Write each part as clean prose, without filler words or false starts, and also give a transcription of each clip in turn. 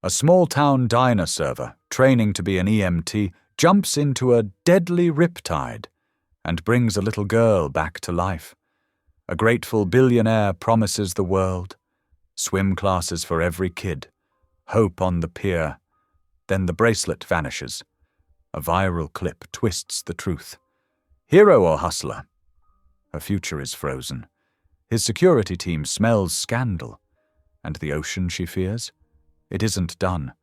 A small-town diner server, training to be an EMT, jumps into a deadly riptide and brings a little girl back to life. A grateful billionaire promises the world. Swim classes for every kid. Hope on the pier. Then the bracelet vanishes. A viral clip twists the truth. Hero or hustler? Her future is frozen. His security team smells scandal. And the ocean she fears? It isn't done.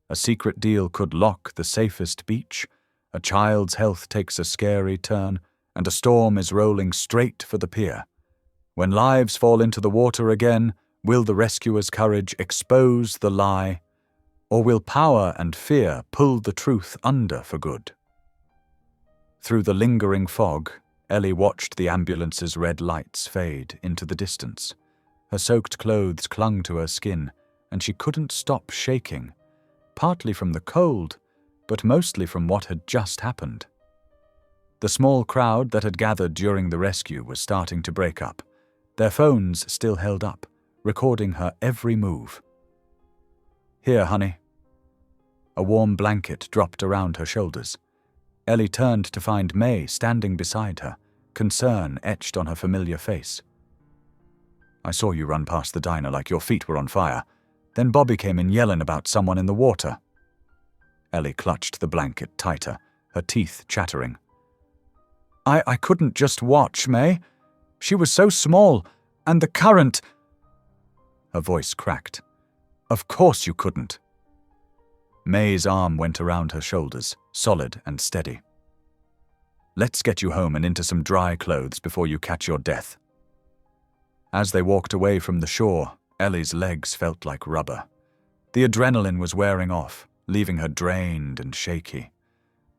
A secret deal could lock the safest beach. A child's health takes a scary turn, and a storm is rolling straight for the pier. When lives fall into the water again, will the rescuer's courage expose the lie, or will power and fear pull the truth under for good? Through the lingering fog, Ellie watched the ambulance's red lights fade into the distance. Her soaked clothes clung to her skin, and she couldn't stop shaking, partly from the cold, but mostly from what had just happened. The small crowd that had gathered during the rescue was starting to break up. Their phones still held up, recording her every move. "Here, honey." A warm blanket dropped around her shoulders. Ellie turned to find May standing beside her, concern etched on her familiar face. "I saw you run past the diner like your feet were on fire. Then Bobby came in yelling about someone in the water." Ellie clutched the blanket tighter, her teeth chattering. I couldn't just watch, May. She was so small, and the current—" Her voice cracked. "Of course you couldn't." May's arm went around her shoulders, solid and steady. "Let's get you home and into some dry clothes before you catch your death." As they walked away from the shore, Ellie's legs felt like rubber. The adrenaline was wearing off, leaving her drained and shaky.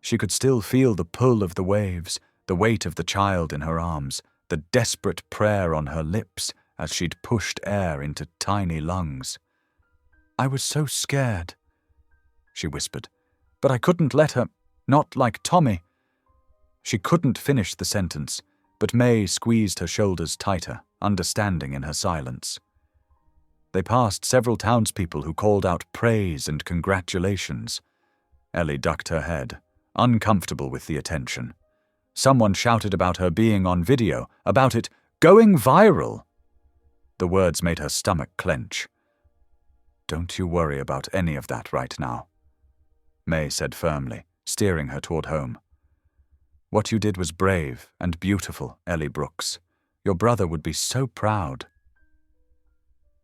She could still feel the pull of the waves, the weight of the child in her arms, the desperate prayer on her lips as she'd pushed air into tiny lungs. "I was so scared," she whispered, "but I couldn't let her, not like Tommy." She couldn't finish the sentence, but May squeezed her shoulders tighter, understanding in her silence. They passed several townspeople who called out praise and congratulations. Ellie ducked her head, uncomfortable with the attention. Someone shouted about her being on video, about it going viral. The words made her stomach clench. "Don't you worry about any of that right now," May said firmly, steering her toward home. "What you did was brave and beautiful, Ellie Brooks. Your brother would be so proud."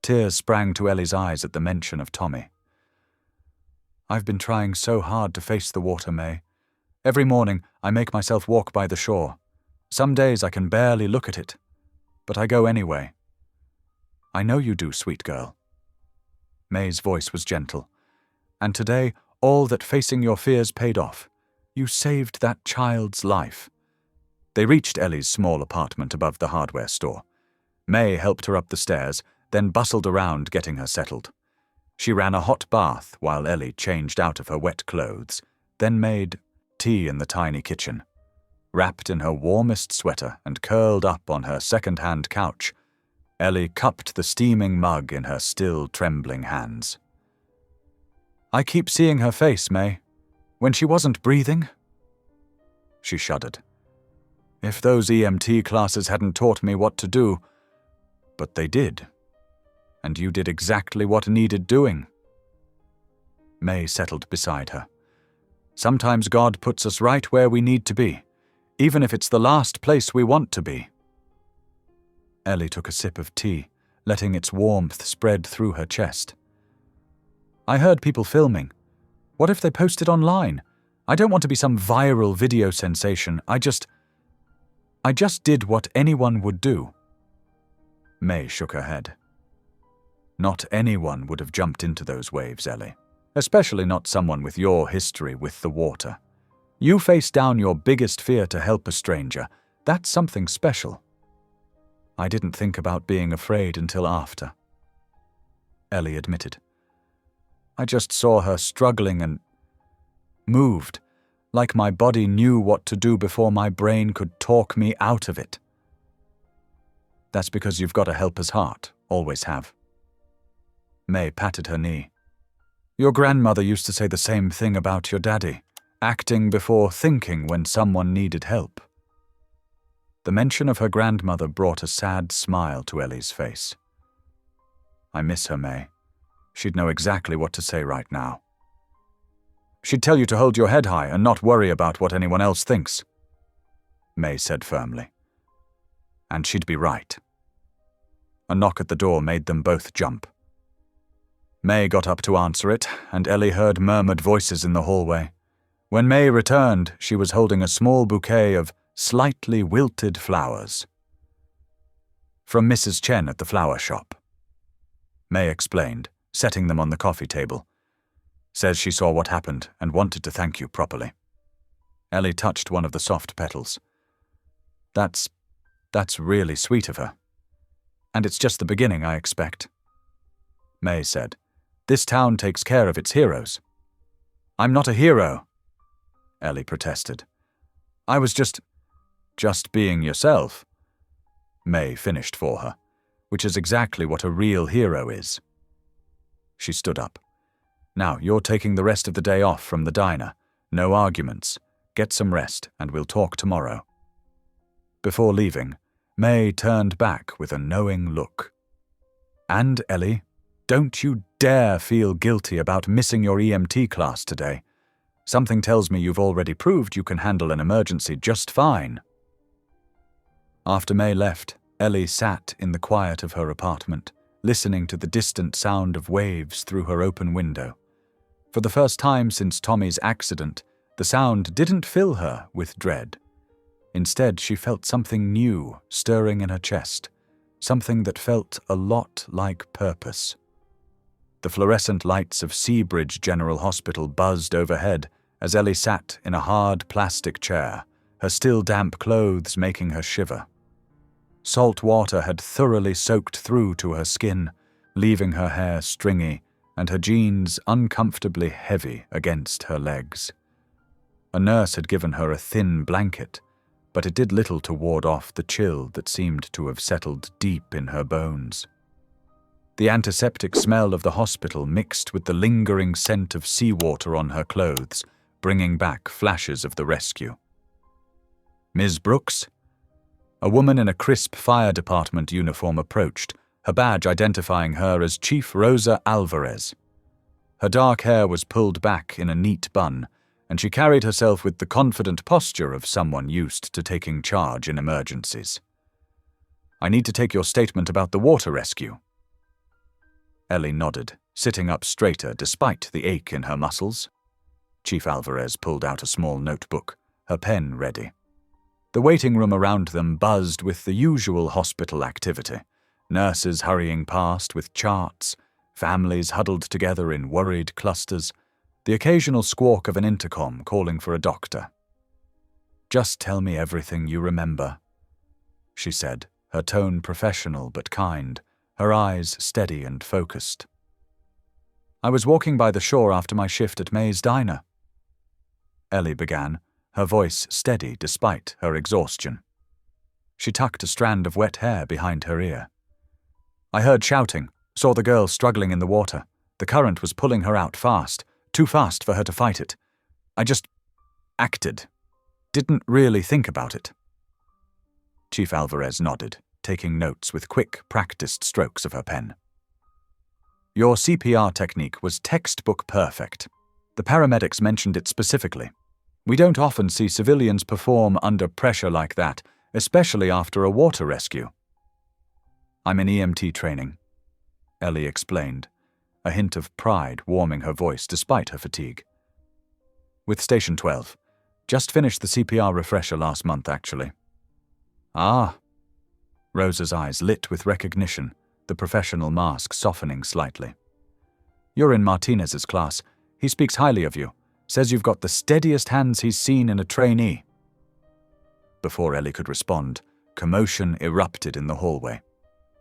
Tears sprang to Ellie's eyes at the mention of Tommy. "I've been trying so hard to face the water, May. Every morning I make myself walk by the shore. Some days I can barely look at it, but I go anyway. I know you do, sweet girl." May's voice was gentle. "And today, all that facing your fears paid off. You saved that child's life." They reached Ellie's small apartment above the hardware store. May helped her up the stairs, then bustled around getting her settled. She ran a hot bath while Ellie changed out of her wet clothes, then made tea in the tiny kitchen. Wrapped in her warmest sweater and curled up on her second-hand couch, Ellie cupped the steaming mug in her still trembling hands. "I keep seeing her face, May. When she wasn't breathing." She shuddered. "If those EMT classes hadn't taught me what to do, but they did. And you did exactly what needed doing." May settled beside her. "Sometimes God puts us right where we need to be, even if it's the last place we want to be." Ellie took a sip of tea, letting its warmth spread through her chest. "I heard people filming. What if they post it online? I don't want to be some viral video sensation. I just did what anyone would do." May shook her head. "Not anyone would have jumped into those waves, Ellie. Especially not someone with your history with the water. You faced down your biggest fear to help a stranger. That's something special." "I didn't think about being afraid until after," Ellie admitted. "I just saw her struggling and moved, like my body knew what to do before my brain could talk me out of it." "That's because you've got a helper's heart, always have." May patted her knee. Your grandmother used to say the same thing about your daddy, acting before thinking when someone needed help. The mention of her grandmother brought a sad smile to Ellie's face. I miss her, May. She'd know exactly what to say right now. She'd tell you to hold your head high and not worry about what anyone else thinks, May said firmly. And she'd be right. A knock at the door made them both jump. May got up to answer it, and Ellie heard murmured voices in the hallway. When May returned, she was holding a small bouquet of slightly wilted flowers. From Mrs. Chen at the flower shop, May explained, setting them on the coffee table. Says she saw what happened and wanted to thank you properly. Ellie touched one of the soft petals. That's really sweet of her. And it's just the beginning, I expect. May said, This town takes care of its heroes. I'm not a hero, Ellie protested. I was just being yourself, May finished for her, which is exactly what a real hero is. She stood up. Now, you're taking the rest of the day off from the diner. No arguments. Get some rest, and we'll talk tomorrow. Before leaving, May turned back with a knowing look. And, Ellie, don't you dare feel guilty about missing your EMT class today. Something tells me you've already proved you can handle an emergency just fine. After May left, Ellie sat in the quiet of her apartment, listening to the distant sound of waves through her open window. For the first time since Tommy's accident, the sound didn't fill her with dread. Instead, she felt something new stirring in her chest, something that felt a lot like purpose. The fluorescent lights of Seabridge General Hospital buzzed overhead as Ellie sat in a hard plastic chair, her still damp clothes making her shiver. Salt water had thoroughly soaked through to her skin, leaving her hair stringy and her jeans uncomfortably heavy against her legs. A nurse had given her a thin blanket, but it did little to ward off the chill that seemed to have settled deep in her bones. The antiseptic smell of the hospital mixed with the lingering scent of seawater on her clothes, bringing back flashes of the rescue. Ms. Brooks? A woman in a crisp fire department uniform approached, her badge identifying her as Chief Rosa Alvarez. Her dark hair was pulled back in a neat bun, and she carried herself with the confident posture of someone used to taking charge in emergencies. I need to take your statement about the water rescue. Ellie nodded, sitting up straighter despite the ache in her muscles. Chief Alvarez pulled out a small notebook, her pen ready. The waiting room around them buzzed with the usual hospital activity, nurses hurrying past with charts, families huddled together in worried clusters, the occasional squawk of an intercom calling for a doctor. Just tell me everything you remember, she said, her tone professional but kind, her eyes steady and focused. I was walking by the shore after my shift at May's diner, Ellie began, her voice steady despite her exhaustion. She tucked a strand of wet hair behind her ear. I heard shouting, saw the girl struggling in the water. The current was pulling her out fast, too fast for her to fight it. I just acted. Didn't really think about it. Chief Alvarez nodded, taking notes with quick, practiced strokes of her pen. Your CPR technique was textbook perfect. The paramedics mentioned it specifically. We don't often see civilians perform under pressure like that, especially after a water rescue. I'm in EMT training, Ellie explained, a hint of pride warming her voice despite her fatigue. With Station 12. Just finished the CPR refresher last month, actually. Ah. Rosa's eyes lit with recognition, the professional mask softening slightly. You're in Martinez's class. He speaks highly of you. Says you've got the steadiest hands he's seen in a trainee. Before Ellie could respond, commotion erupted in the hallway.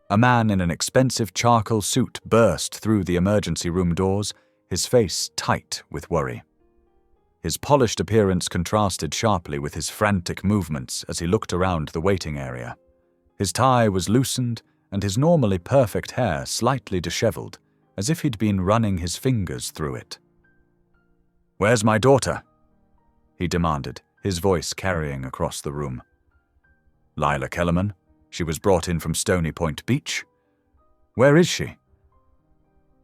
A man in an expensive charcoal suit burst through the emergency room doors, his face tight with worry. His polished appearance contrasted sharply with his frantic movements as he looked around the waiting area. His tie was loosened, and his normally perfect hair slightly disheveled, as if he'd been running his fingers through it. "Where's my daughter?" he demanded, his voice carrying across the room. "Lila Kellerman. She was brought in from Stony Point Beach. Where is she?"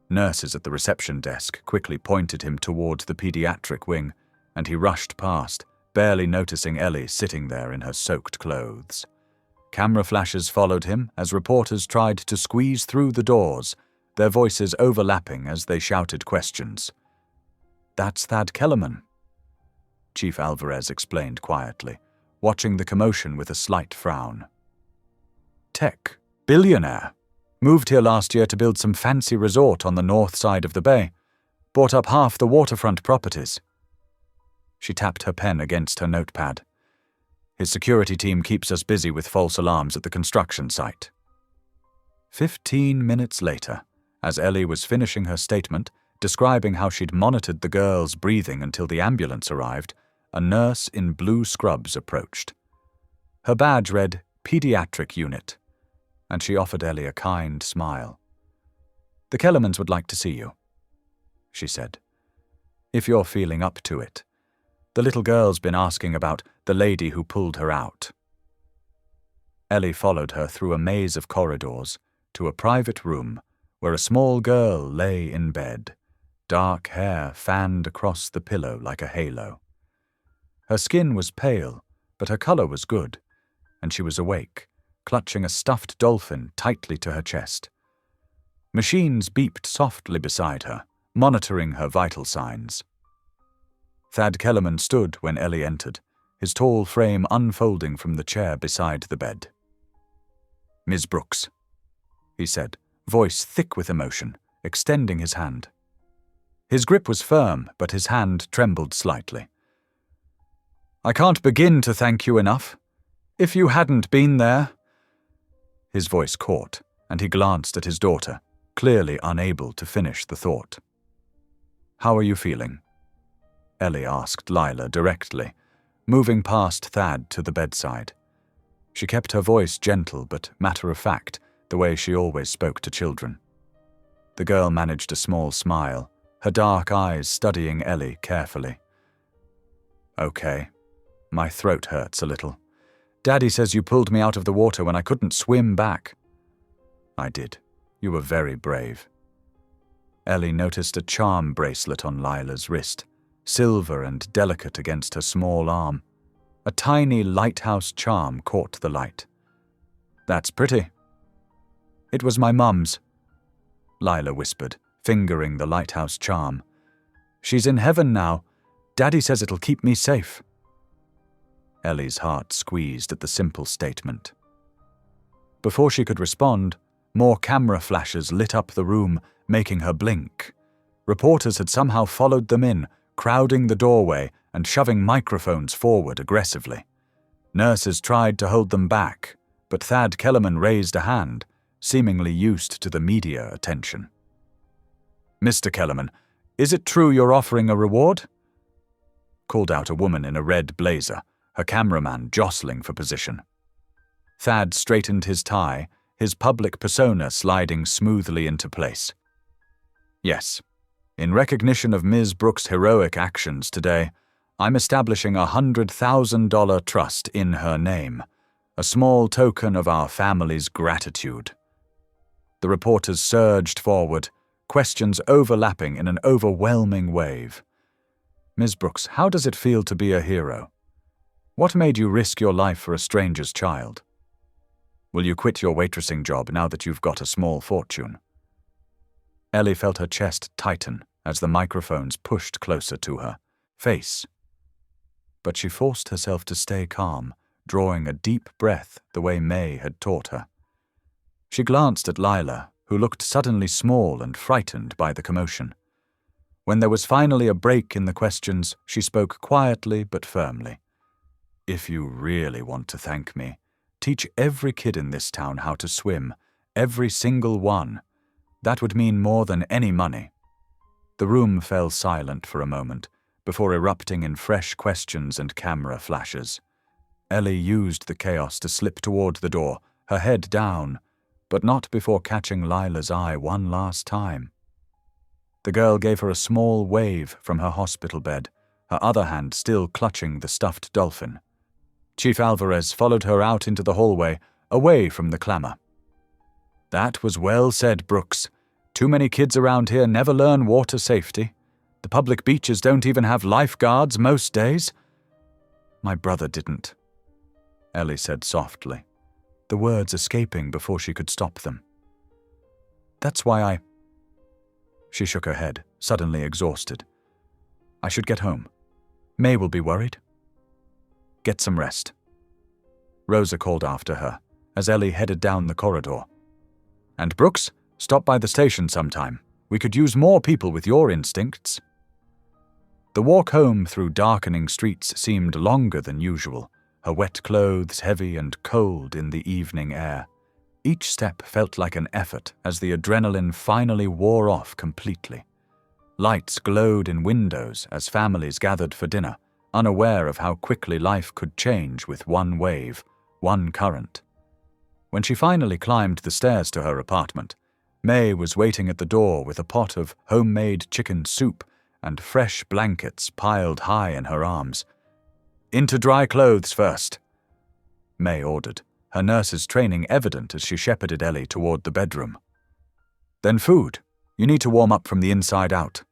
Nurses at the reception desk quickly pointed him towards the pediatric wing, and he rushed past, barely noticing Ellie sitting there in her soaked clothes. Camera flashes followed him as reporters tried to squeeze through the doors, their voices overlapping as they shouted questions. "That's Thad Kellerman," Chief Alvarez explained quietly, watching the commotion with a slight frown. "Tech, billionaire. Moved here last year to build some fancy resort on the north side of the bay. Bought up half the waterfront properties." She tapped her pen against her notepad. "His security team keeps us busy with false alarms at the construction site." 15 minutes later, as Ellie was finishing her statement, describing how she'd monitored the girl's breathing until the ambulance arrived, a nurse in blue scrubs approached. Her badge read Pediatric Unit, and she offered Ellie a kind smile. "The Kellermans would like to see you," she said, "if you're feeling up to it. The little girl's been asking about the lady who pulled her out." Ellie followed her through a maze of corridors to a private room where a small girl lay in bed, dark hair fanned across the pillow like a halo. Her skin was pale, but her color was good, and she was awake, clutching a stuffed dolphin tightly to her chest. Machines beeped softly beside her, monitoring her vital signs. Thad Kellerman stood when Ellie entered, his tall frame unfolding from the chair beside the bed. "Ms. Brooks," he said, voice thick with emotion, extending his hand. His grip was firm, but his hand trembled slightly. "I can't begin to thank you enough. If you hadn't been there—" His voice caught, and he glanced at his daughter, clearly unable to finish the thought. "How are you feeling?" Ellie asked Lila directly, moving past Thad to the bedside. She kept her voice gentle but matter-of-fact, the way she always spoke to children. The girl managed a small smile, her dark eyes studying Ellie carefully. "Okay. My throat hurts a little. Daddy says you pulled me out of the water when I couldn't swim back." "I did. You were very brave." Ellie noticed a charm bracelet on Lila's wrist, silver and delicate against her small arm. A tiny lighthouse charm caught the light. "That's pretty." "It was my mum's," Lila whispered, fingering the lighthouse charm. "She's in heaven now. Daddy says it'll keep me safe." Ellie's heart squeezed at the simple statement. Before she could respond, more camera flashes lit up the room, making her blink. Reporters had somehow followed them in, crowding the doorway and shoving microphones forward aggressively. Nurses tried to hold them back, but Thad Kellerman raised a hand, seemingly used to the media attention. "Mr. Kellerman, is it true you're offering a reward?" called out a woman in a red blazer, her cameraman jostling for position. Thad straightened his tie, his public persona sliding smoothly into place. "Yes. In recognition of Ms. Brooks' heroic actions today, I'm establishing a $100,000 trust in her name, a small token of our family's gratitude." The reporters surged forward, questions overlapping in an overwhelming wave. "Ms. Brooks, how does it feel to be a hero? What made you risk your life for a stranger's child? Will you quit your waitressing job now that you've got a small fortune?" Ellie felt her chest tighten as the microphones pushed closer to her face. But she forced herself to stay calm, drawing a deep breath the way May had taught her. She glanced at Lila, who looked suddenly small and frightened by the commotion. When there was finally a break in the questions, she spoke quietly but firmly. "If you really want to thank me, teach every kid in this town how to swim, every single one. That would mean more than any money." The room fell silent for a moment, before erupting in fresh questions and camera flashes. Ellie used the chaos to slip toward the door, her head down, but not before catching Lila's eye one last time. The girl gave her a small wave from her hospital bed, her other hand still clutching the stuffed dolphin. Chief Alvarez followed her out into the hallway, away from the clamor. "That was well said, Brooks. Too many kids around here never learn water safety. The public beaches don't even have lifeguards most days." "My brother didn't," Ellie said softly, the words escaping before she could stop them. "That's why I—" She shook her head, suddenly exhausted. "I should get home. May will be worried. Get some rest." Rosa called after her as Ellie headed down the corridor. "And Brooks, stop by the station sometime. We could use more people with your instincts." The walk home through darkening streets seemed longer than usual, her wet clothes heavy and cold in the evening air. Each step felt like an effort as the adrenaline finally wore off completely. Lights glowed in windows as families gathered for dinner, unaware of how quickly life could change with one wave, one current. When she finally climbed the stairs to her apartment, May was waiting at the door with a pot of homemade chicken soup and fresh blankets piled high in her arms. "Into dry clothes first," May ordered, her nurse's training evident as she shepherded Ellie toward the bedroom. "Then food. You need to warm up from the inside out."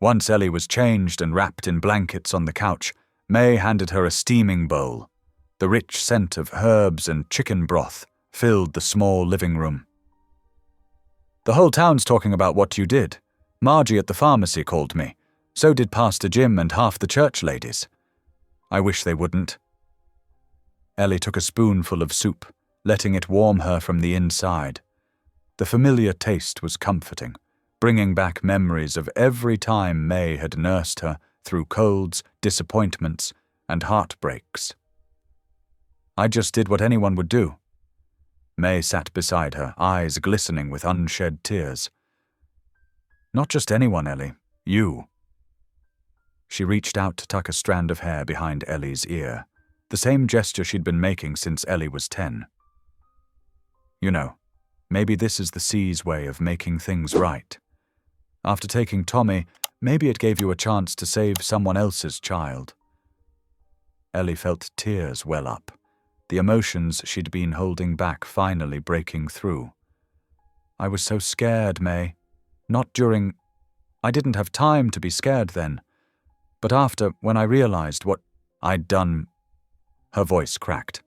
Once Ellie was changed and wrapped in blankets on the couch, May handed her a steaming bowl. The rich scent of herbs and chicken broth filled the small living room. "The whole town's talking about what you did. Margie at the pharmacy called me. So did Pastor Jim and half the church ladies. I wish they wouldn't." Ellie took a spoonful of soup, letting it warm her from the inside. The familiar taste was comforting, bringing back memories of every time May had nursed her through colds, disappointments, and heartbreaks. "I just did what anyone would do." May sat beside her, eyes glistening with unshed tears. "Not just anyone, Ellie. You." She reached out to tuck a strand of hair behind Ellie's ear, the same gesture she'd been making since Ellie was 10. "You know, maybe this is the sea's way of making things right. After taking Tommy, maybe it gave you a chance to save someone else's child." Ellie felt tears well up, the emotions she'd been holding back finally breaking through. "I was so scared, May. Not during— I didn't have time to be scared then. But after, when I realized what I'd done—" Her voice cracked.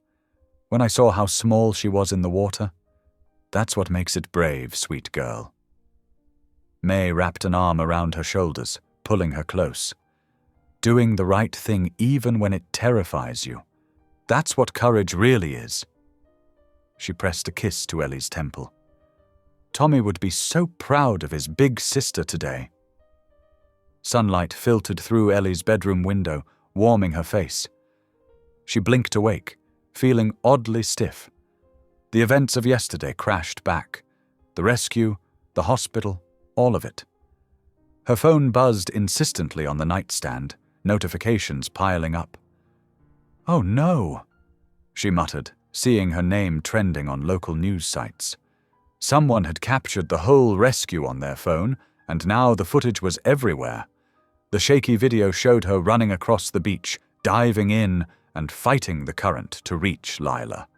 "When I saw how small she was in the water. That's what makes it brave, sweet girl." May wrapped an arm around her shoulders, pulling her close. "Doing the right thing even when it terrifies you. That's what courage really is." She pressed a kiss to Ellie's temple. "Tommy would be so proud of his big sister today." Sunlight filtered through Ellie's bedroom window, warming her face. She blinked awake, feeling oddly stiff. The events of yesterday crashed back. The rescue, the hospital, all of it. Her phone buzzed insistently on the nightstand, notifications piling up. "Oh no," she muttered, seeing her name trending on local news sites. Someone had captured the whole rescue on their phone, and now the footage was everywhere. The shaky video showed her running across the beach, diving in and fighting the current to reach Lila.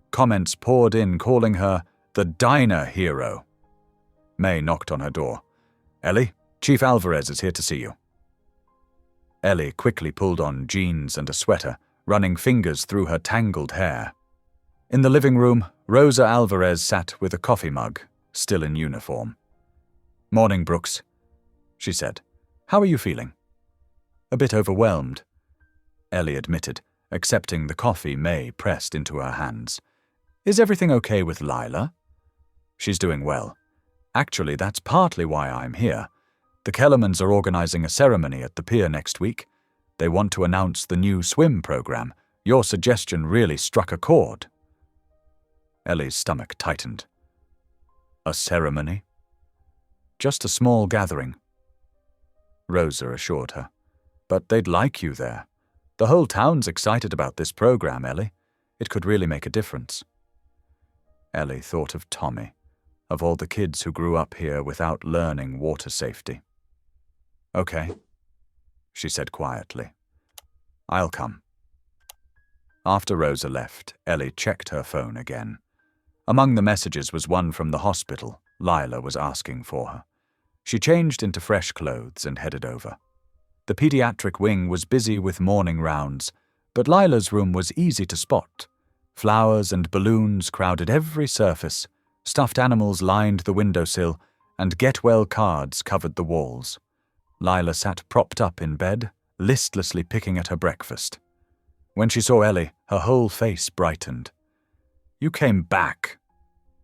Comments poured in calling her the diner hero. May knocked on her door. "Ellie, Chief Alvarez is here to see you." Ellie quickly pulled on jeans and a sweater, running fingers through her tangled hair. In the living room, Rosa Alvarez sat with a coffee mug, still in uniform. "Morning, Brooks," she said. "How are you feeling?" "A bit overwhelmed," Ellie admitted, accepting the coffee May pressed into her hands. "Is everything okay with Lila?" "She's doing well. Actually, that's partly why I'm here. The Kellermans are organizing a ceremony at the pier next week. They want to announce the new swim program. Your suggestion really struck a chord." Ellie's stomach tightened. "A ceremony?" "Just a small gathering," Rosa assured her. "But they'd like you there. The whole town's excited about this program, Ellie. It could really make a difference." Ellie thought of Tommy, of all the kids who grew up here without learning water safety. "Okay," she said quietly. "I'll come." After Rosa left, Ellie checked her phone again. Among the messages was one from the hospital. Lila was asking for her. She changed into fresh clothes and headed over. The pediatric wing was busy with morning rounds, but Lila's room was easy to spot. Flowers and balloons crowded every surface, stuffed animals lined the windowsill, and get-well cards covered the walls. Lila sat propped up in bed, listlessly picking at her breakfast. When she saw Ellie, her whole face brightened. "You came back,"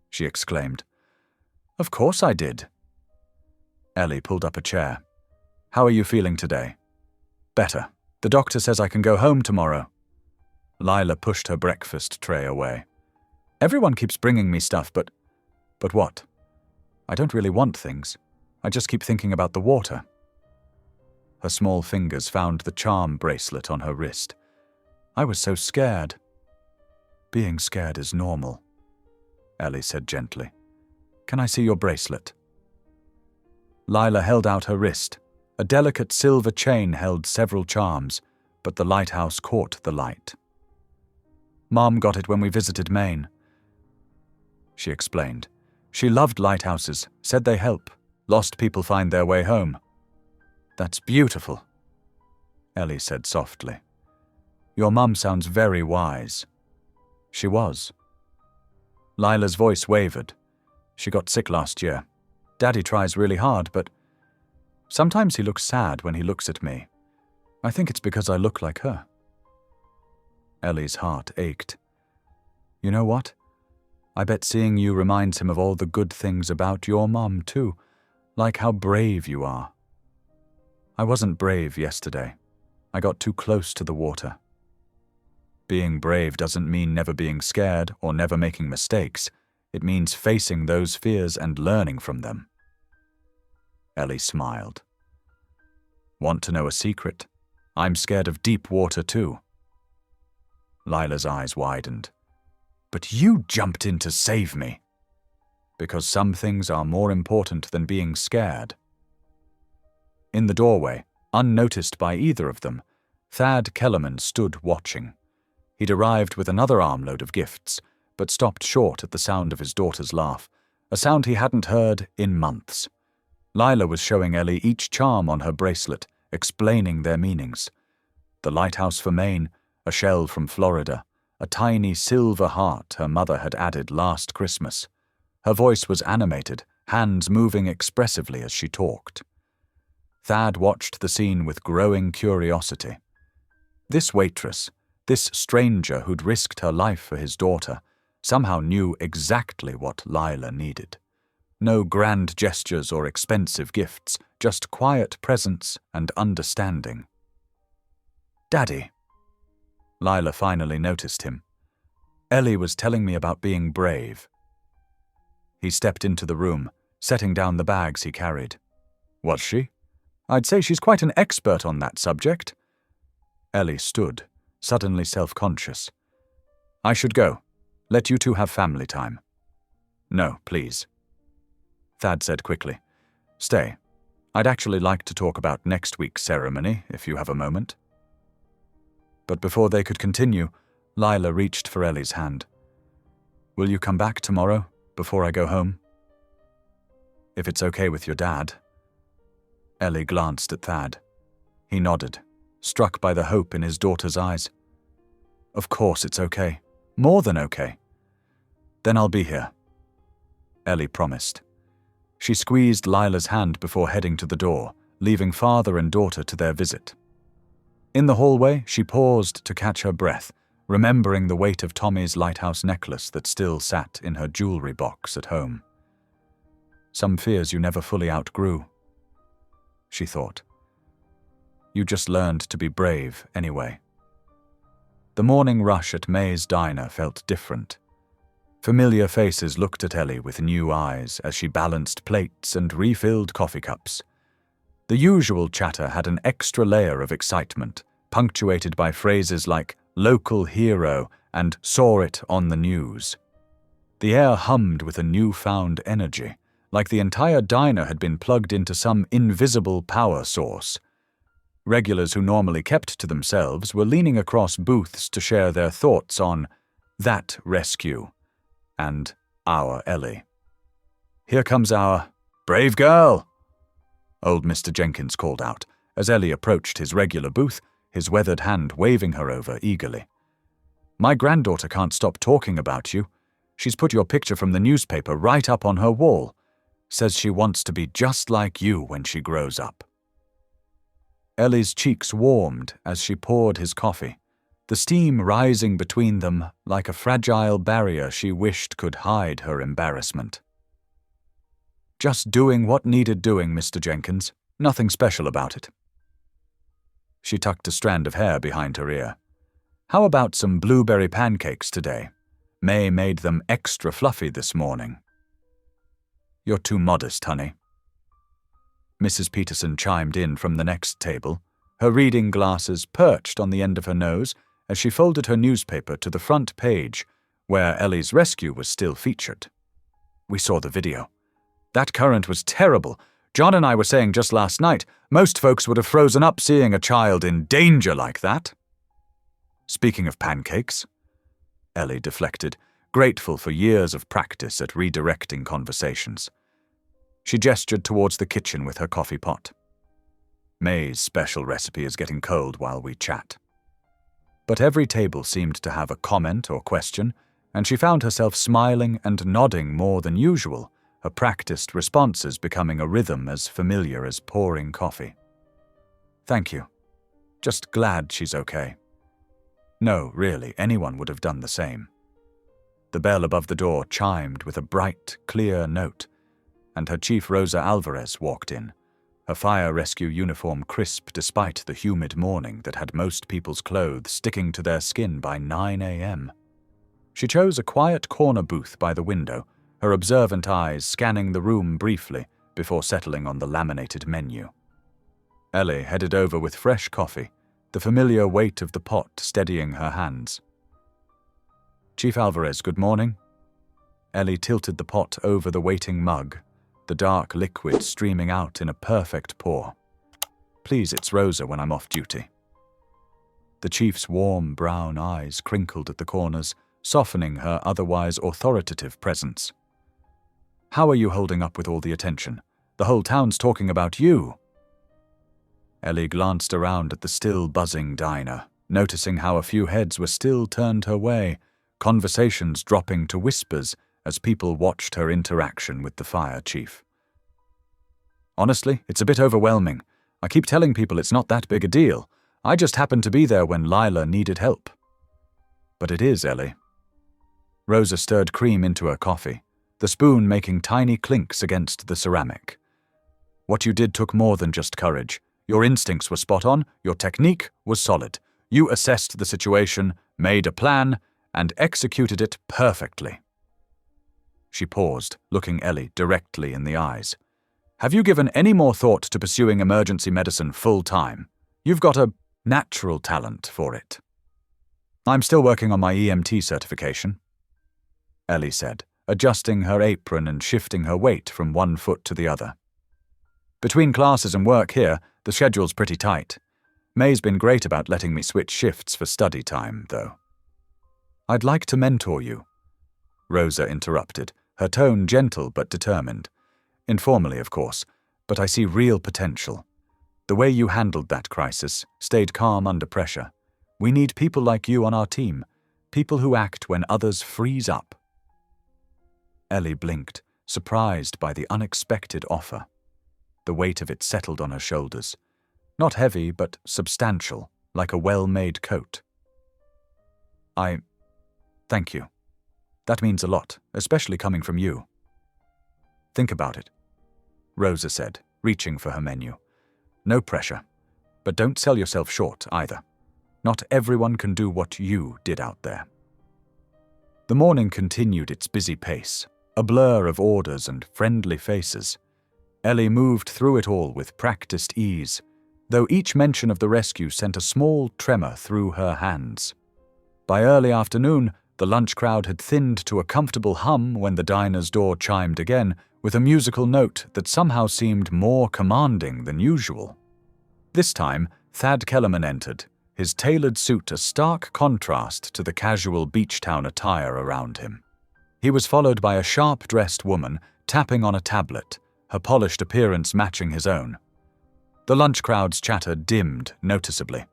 she exclaimed. "Of course I did." Ellie pulled up a chair. "How are you feeling today?" "Better. The doctor says I can go home tomorrow." Lila pushed her breakfast tray away. "Everyone keeps bringing me stuff, but what? I don't really want things. I just keep thinking about the water." Her small fingers found the charm bracelet on her wrist. "I was so scared." "Being scared is normal," Ellie said gently. "Can I see your bracelet?" Lila held out her wrist. A delicate silver chain held several charms, but the lighthouse caught the light. "Mom got it when we visited Maine," she explained. "She loved lighthouses, said they help. Lost people find their way home." "That's beautiful," Ellie said softly. "Your mum sounds very wise." She was. Lila's voice wavered. "She got sick last year. Daddy tries really hard, but sometimes he looks sad when he looks at me. I think it's because I look like her." Ellie's heart ached. "You know what? I bet seeing you reminds him of all the good things about your mom, too, like how brave you are." "I wasn't brave yesterday. I got too close to the water." Being brave doesn't mean never being scared or never making mistakes. It means facing those fears and learning from them. Ellie smiled. "Want to know a secret? I'm scared of deep water too." Lila's eyes widened. "But you jumped in to save me." "Because some things are more important than being scared." In the doorway, unnoticed by either of them, Thad Kellerman stood watching. He'd arrived with another armload of gifts, but stopped short at the sound of his daughter's laugh, a sound he hadn't heard in months. Lila was showing Ellie each charm on her bracelet, explaining their meanings. The lighthouse for Maine, a shell from Florida, a tiny silver heart her mother had added last Christmas. Her voice was animated, hands moving expressively as she talked. Thad watched the scene with growing curiosity. This waitress, this stranger who'd risked her life for his daughter, somehow knew exactly what Lila needed. No grand gestures or expensive gifts, just quiet presence and understanding. "Daddy." Lila finally noticed him. "Ellie was telling me about being brave." He stepped into the room, setting down the bags he carried. "Was she? I'd say she's quite an expert on that subject." Ellie stood, suddenly self-conscious. "I should go. Let you two have family time." "No, please," Thad said quickly. "Stay. I'd actually like to talk about next week's ceremony, if you have a moment." But before they could continue, Lila reached for Ellie's hand. "Will you come back tomorrow, before I go home?" "If it's okay with your dad." Ellie glanced at Thad. He nodded, struck by the hope in his daughter's eyes. "Of course it's okay. More than okay." "Then I'll be here," Ellie promised. She squeezed Lila's hand before heading to the door, leaving father and daughter to their visit. In the hallway, she paused to catch her breath, remembering the weight of Tommy's lighthouse necklace that still sat in her jewelry box at home. "Some fears you never fully outgrew," she thought. "You just learned to be brave anyway." The morning rush at May's diner felt different. Familiar faces looked at Ellie with new eyes as she balanced plates and refilled coffee cups. The usual chatter had an extra layer of excitement, punctuated by phrases like "local hero" and "saw it on the news." The air hummed with a newfound energy, like the entire diner had been plugged into some invisible power source. Regulars who normally kept to themselves were leaning across booths to share their thoughts on that rescue and our Ellie. "Here comes our brave girl," old Mr. Jenkins called out as Ellie approached his regular booth, his weathered hand waving her over eagerly. "My granddaughter can't stop talking about you. She's put your picture from the newspaper right up on her wall. Says she wants to be just like you when she grows up." Ellie's cheeks warmed as she poured his coffee, the steam rising between them like a fragile barrier she wished could hide her embarrassment. "Just doing what needed doing, Mr. Jenkins. Nothing special about it." She tucked a strand of hair behind her ear. "How about some blueberry pancakes today? May made them extra fluffy this morning." "You're too modest, honey." Mrs. Peterson chimed in from the next table, her reading glasses perched on the end of her nose as she folded her newspaper to the front page, where Ellie's rescue was still featured. "We saw the video. That current was terrible. John and I were saying just last night, most folks would have frozen up seeing a child in danger like that." "Speaking of pancakes," Ellie deflected, grateful for years of practice at redirecting conversations. She gestured towards the kitchen with her coffee pot. "May's special recipe is getting cold while we chat." But every table seemed to have a comment or question, and she found herself smiling and nodding more than usual, her practiced responses becoming a rhythm as familiar as pouring coffee. "Thank you. Just glad she's okay." No, really, anyone would have done the same. The bell above the door chimed with a bright, clear note, and her chief Rosa Alvarez walked in, her fire rescue uniform crisp despite the humid morning that had most people's clothes sticking to their skin by 9 a.m. She chose a quiet corner booth by the window, her observant eyes scanning the room briefly before settling on the laminated menu. Ellie headed over with fresh coffee, the familiar weight of the pot steadying her hands. "Chief Alvarez, good morning." Ellie tilted the pot over the waiting mug, the dark liquid streaming out in a perfect pour. "Please, it's Rosa when I'm off duty." The chief's warm brown eyes crinkled at the corners, softening her otherwise authoritative presence. "How are you holding up with all the attention? The whole town's talking about you." Ellie glanced around at the still buzzing diner, noticing how a few heads were still turned her way, conversations dropping to whispers as people watched her interaction with the fire chief. "Honestly, it's a bit overwhelming. I keep telling people it's not that big a deal. I just happened to be there when Lila needed help." "But it is, Ellie." Rosa stirred cream into her coffee, the spoon making tiny clinks against the ceramic. "What you did took more than just courage. Your instincts were spot on, your technique was solid. You assessed the situation, made a plan, and executed it perfectly." She paused, looking Ellie directly in the eyes. "Have you given any more thought to pursuing emergency medicine full-time? You've got a natural talent for it." "I'm still working on my EMT certification," Ellie said, adjusting her apron and shifting her weight from one foot to the other. "Between classes and work here, the schedule's pretty tight. May's been great about letting me switch shifts for study time, though." "I'd like to mentor you," Rosa interrupted, her tone gentle but determined. "Informally, of course, but I see real potential. The way you handled that crisis, stayed calm under pressure. We need people like you on our team, people who act when others freeze up." Ellie blinked, surprised by the unexpected offer. The weight of it settled on her shoulders. Not heavy, but substantial, like a well-made coat. Thank you. That means a lot, especially coming from you." "Think about it," Rosa said, reaching for her menu. "No pressure, but don't sell yourself short either. Not everyone can do what you did out there." The morning continued its busy pace, a blur of orders and friendly faces. Ellie moved through it all with practiced ease, though each mention of the rescue sent a small tremor through her hands. By early afternoon, The lunch crowd had thinned to a comfortable hum when the diner's door chimed again, with a musical note that somehow seemed more commanding than usual. This time, Thad Kellerman entered, his tailored suit a stark contrast to the casual beach town attire around him. He was followed by a sharp-dressed woman tapping on a tablet, her polished appearance matching his own. The lunch crowd's chatter dimmed noticeably,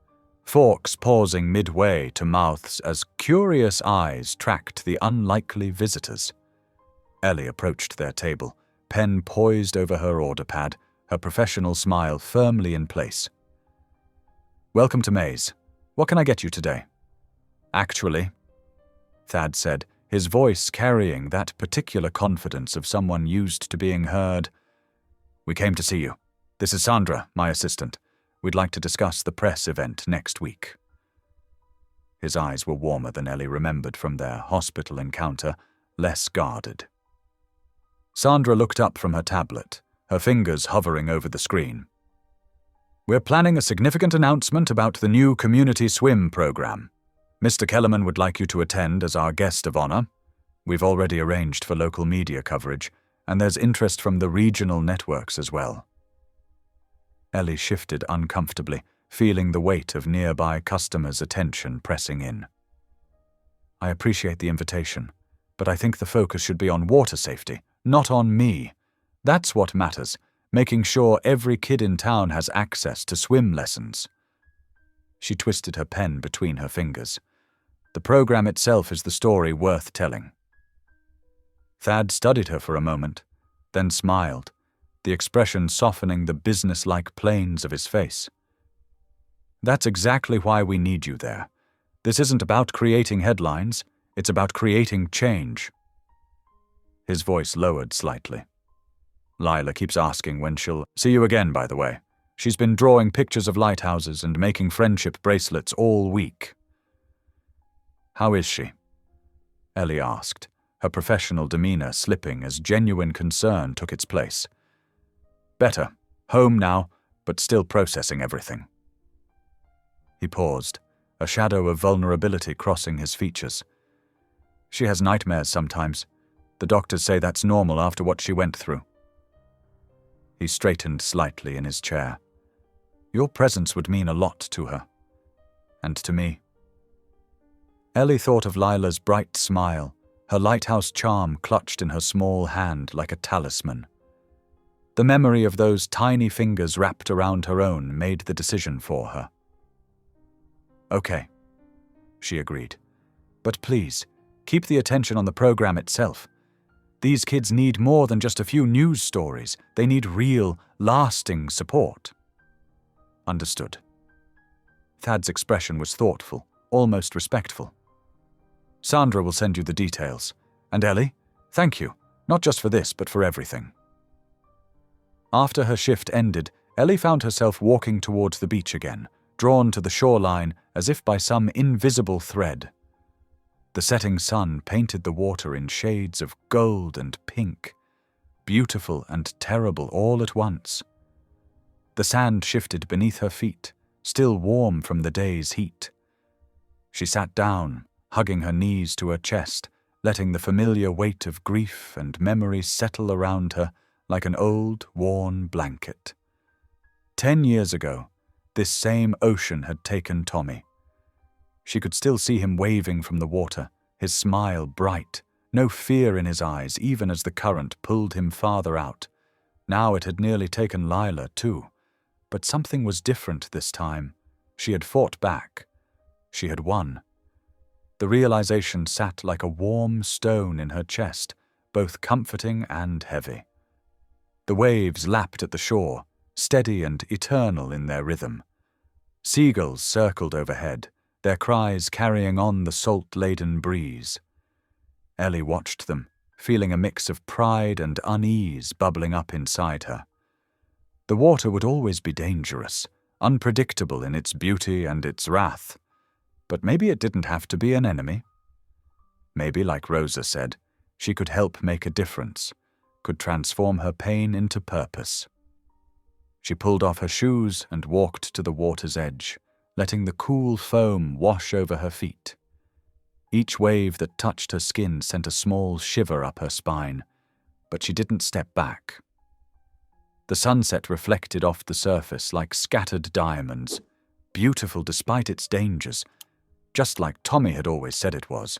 forks pausing midway to mouths as curious eyes tracked the unlikely visitors. Ellie approached their table, pen poised over her order pad, her professional smile firmly in place. "Welcome to Maze. What can I get you today?" "Actually," Thad said, his voice carrying that particular confidence of someone used to being heard, "we came to see you. This is Sandra, my assistant. We'd like to discuss the press event next week." His eyes were warmer than Ellie remembered from their hospital encounter, less guarded. Sandra looked up from her tablet, her fingers hovering over the screen. "We're planning a significant announcement about the new community swim program. Mr. Kellerman would like you to attend as our guest of honor. We've already arranged for local media coverage, and there's interest from the regional networks as well." Ellie shifted uncomfortably, feeling the weight of nearby customers' attention pressing in. "I appreciate the invitation, but I think the focus should be on water safety, not on me. That's what matters, making sure every kid in town has access to swim lessons." She twisted her pen between her fingers. "The program itself is the story worth telling." Thad studied her for a moment, then smiled, the expression softening the business-like planes of his face. "That's exactly why we need you there. This isn't about creating headlines, it's about creating change." His voice lowered slightly. "Lila keeps asking when she'll see you again, by the way. She's been drawing pictures of lighthouses and making friendship bracelets all week." "How is she?" Ellie asked, her professional demeanor slipping as genuine concern took its place. "Better. Home now, but still processing everything." He paused, a shadow of vulnerability crossing his features. "She has nightmares sometimes. The doctors say that's normal after what she went through." He straightened slightly in his chair. "Your presence would mean a lot to her. And to me." Ellie thought of Lila's bright smile, her lighthouse charm clutched in her small hand like a talisman. The memory of those tiny fingers wrapped around her own made the decision for her. "Okay," she agreed. "But please, keep the attention on the program itself. These kids need more than just a few news stories. They need real, lasting support." "Understood." Thad's expression was thoughtful, almost respectful. "Sandra will send you the details. And Ellie, thank you, not just for this, but for everything." After her shift ended, Ellie found herself walking towards the beach again, drawn to the shoreline as if by some invisible thread. The setting sun painted the water in shades of gold and pink, beautiful and terrible all at once. The sand shifted beneath her feet, still warm from the day's heat. She sat down, hugging her knees to her chest, letting the familiar weight of grief and memory settle around her like an old, worn blanket. 10 years ago, this same ocean had taken Tommy. She could still see him waving from the water, his smile bright, no fear in his eyes even as the current pulled him farther out. Now it had nearly taken Lila too. But something was different this time. She had fought back. She had won. The realization sat like a warm stone in her chest, both comforting and heavy. The waves lapped at the shore, steady and eternal in their rhythm. Seagulls circled overhead, their cries carrying on the salt-laden breeze. Ellie watched them, feeling a mix of pride and unease bubbling up inside her. The water would always be dangerous, unpredictable in its beauty and its wrath. But maybe it didn't have to be an enemy. Maybe, like Rosa said, she could help make a difference, could transform her pain into purpose. She pulled off her shoes and walked to the water's edge, letting the cool foam wash over her feet. Each wave that touched her skin sent a small shiver up her spine, but she didn't step back. The sunset reflected off the surface like scattered diamonds, beautiful despite its dangers, just like Tommy had always said it was.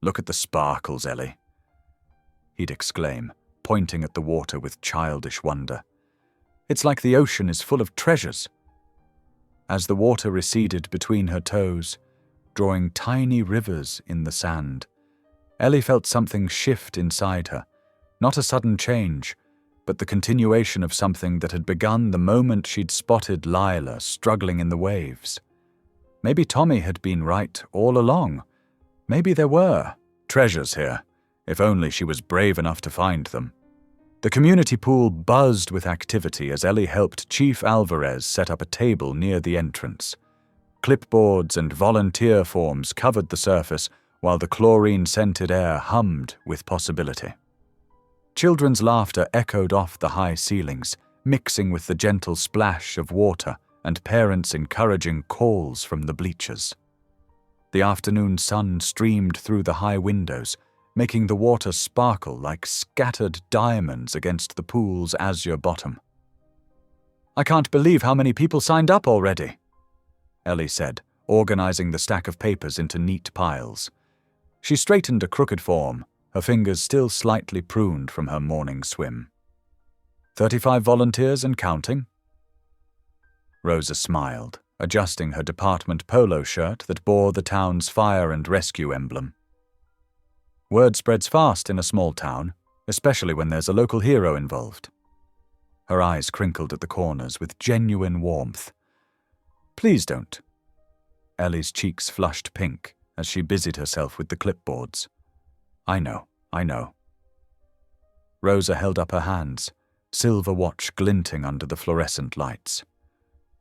"Look at the sparkles, Ellie," he'd exclaim, pointing at the water with childish wonder. "It's like the ocean is full of treasures." As the water receded between her toes, drawing tiny rivers in the sand, Ellie felt something shift inside her, not a sudden change, but the continuation of something that had begun the moment she'd spotted Lila struggling in the waves. Maybe Tommy had been right all along. Maybe there were treasures here, if only she was brave enough to find them. The community pool buzzed with activity as Ellie helped Chief Alvarez set up a table near the entrance. Clipboards and volunteer forms covered the surface while the chlorine-scented air hummed with possibility. Children's laughter echoed off the high ceilings, mixing with the gentle splash of water and parents' encouraging calls from the bleachers. The afternoon sun streamed through the high windows, making the water sparkle like scattered diamonds against the pool's azure bottom. "I can't believe how many people signed up already," Ellie said, organizing the stack of papers into neat piles. She straightened a crooked form, her fingers still slightly pruned from her morning swim. 35 volunteers and counting?" Rosa smiled, adjusting her department polo shirt that bore the town's fire and rescue emblem. "Word spreads fast in a small town, especially when there's a local hero involved." Her eyes crinkled at the corners with genuine warmth. "Please don't." Ellie's cheeks flushed pink as she busied herself with the clipboards. I know. Rosa held up her hands, silver watch glinting under the fluorescent lights.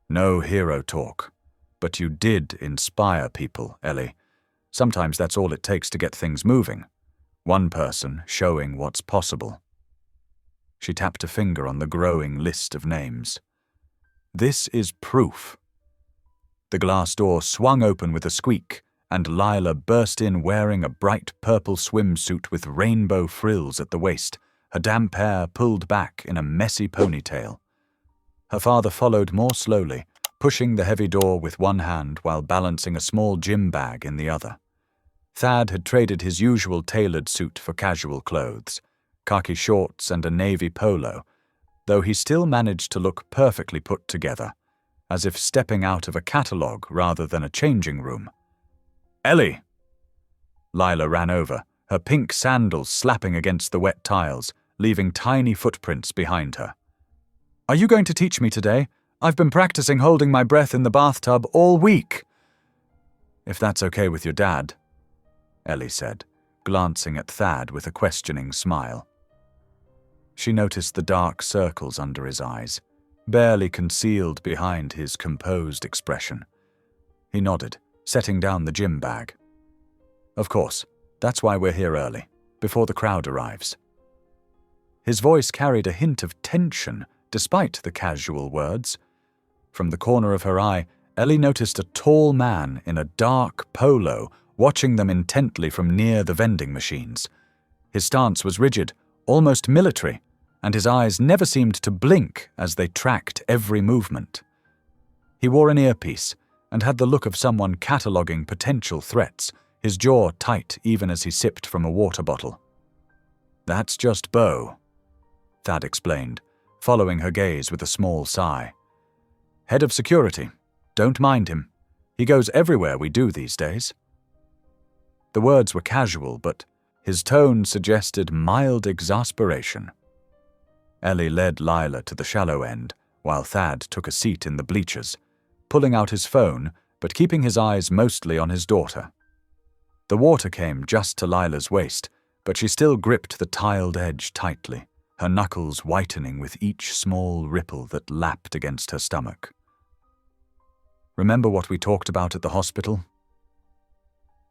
"No hero talk, but you did inspire people, Ellie. Sometimes that's all it takes to get things moving. One person showing what's possible." She tapped a finger on the growing list of names. "This is proof." The glass door swung open with a squeak, and Lila burst in wearing a bright purple swimsuit with rainbow frills at the waist, her damp hair pulled back in a messy ponytail. Her father followed more slowly, pushing the heavy door with one hand while balancing a small gym bag in the other. Thad had traded his usual tailored suit for casual clothes, khaki shorts and a navy polo, though he still managed to look perfectly put together, as if stepping out of a catalogue rather than a changing room. "Ellie!" Lila ran over, her pink sandals slapping against the wet tiles, leaving tiny footprints behind her. "Are you going to teach me today? I've been practicing holding my breath in the bathtub all week." "If that's okay with your dad," Ellie said, glancing at Thad with a questioning smile. She noticed the dark circles under his eyes, barely concealed behind his composed expression. He nodded, setting down the gym bag. "Of course, that's why we're here early, before the crowd arrives." His voice carried a hint of tension, despite the casual words. From the corner of her eye, Ellie noticed a tall man in a dark polo watching them intently from near the vending machines. His stance was rigid, almost military, and his eyes never seemed to blink as they tracked every movement. He wore an earpiece and had the look of someone cataloguing potential threats, his jaw tight even as he sipped from a water bottle. "That's just Bo," Thad explained, following her gaze with a small sigh. "Head of security. Don't mind him. He goes everywhere we do these days." The words were casual, but his tone suggested mild exasperation. Ellie led Lila to the shallow end, while Thad took a seat in the bleachers, pulling out his phone but keeping his eyes mostly on his daughter. The water came just to Lila's waist, but she still gripped the tiled edge tightly, her knuckles whitening with each small ripple that lapped against her stomach. "Remember what we talked about at the hospital?"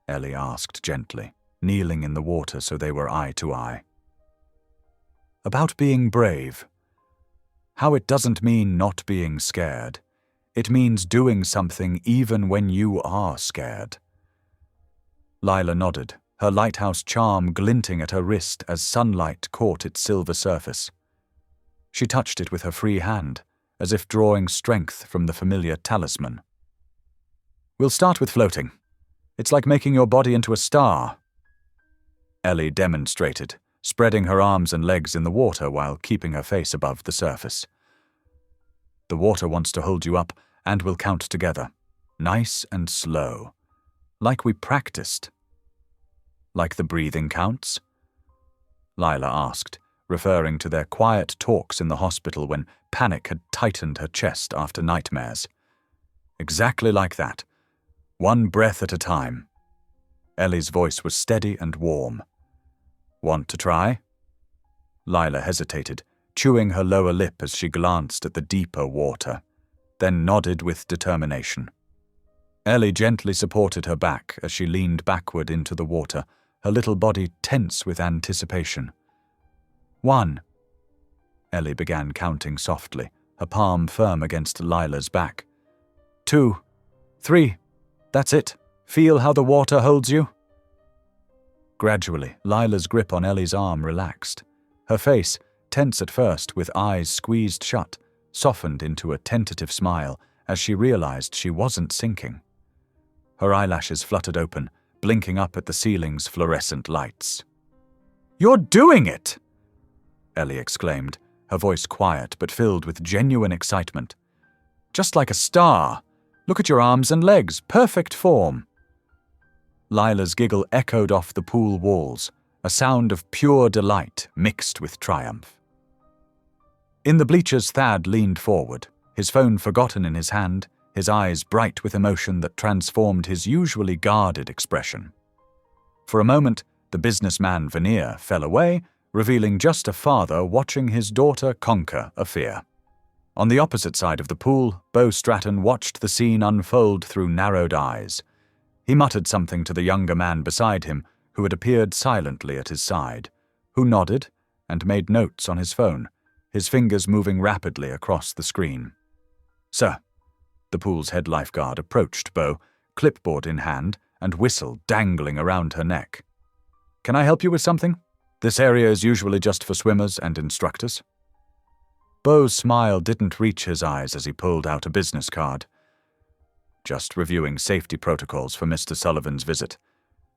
Ellie asked gently, kneeling in the water so they were eye to eye. "About being brave. How it doesn't mean not being scared. It means doing something even when you are scared." Lila nodded, her lighthouse charm glinting at her wrist as sunlight caught its silver surface. She touched it with her free hand, as if drawing strength from the familiar talisman. "We'll start with floating. It's like making your body into a star." Ellie demonstrated, spreading her arms and legs in the water while keeping her face above the surface. "The water wants to hold you up, and we'll count together. Nice and slow. Like we practiced." "Like the breathing counts?" Lila asked, referring to their quiet talks in the hospital when panic had tightened her chest after nightmares. "Exactly like that. One breath at a time." Ellie's voice was steady and warm. "Want to try?" Lila hesitated, chewing her lower lip as she glanced at the deeper water, then nodded with determination. Ellie gently supported her back as she leaned backward into the water, her little body tense with anticipation. 1. Ellie began counting softly, her palm firm against Lila's back. 2, 3. That's it. Feel how the water holds you? Gradually, Lila's grip on Ellie's arm relaxed. Her face, tense at first with eyes squeezed shut, softened into a tentative smile as she realized she wasn't sinking. Her eyelashes fluttered open, blinking up at the ceiling's fluorescent lights. "You're doing it!" Ellie exclaimed, her voice quiet but filled with genuine excitement. "Just like a star. Look at your arms and legs, perfect form." Lila's giggle echoed off the pool walls, a sound of pure delight mixed with triumph. In the bleachers, Thad leaned forward, his phone forgotten in his hand, his eyes bright with emotion that transformed his usually guarded expression. For a moment, the businessman veneer fell away, revealing just a father watching his daughter conquer a fear. On the opposite side of the pool, Beau Stratton watched the scene unfold through narrowed eyes. He muttered something to the younger man beside him, who had appeared silently at his side, who nodded and made notes on his phone, his fingers moving rapidly across the screen. "Sir." The pool's head lifeguard approached Beau, clipboard in hand and whistle dangling around her neck. "Can I help you with something? This area is usually just for swimmers and instructors." Beau's smile didn't reach his eyes as he pulled out a business card. "Just reviewing safety protocols for Mr. Sullivan's visit.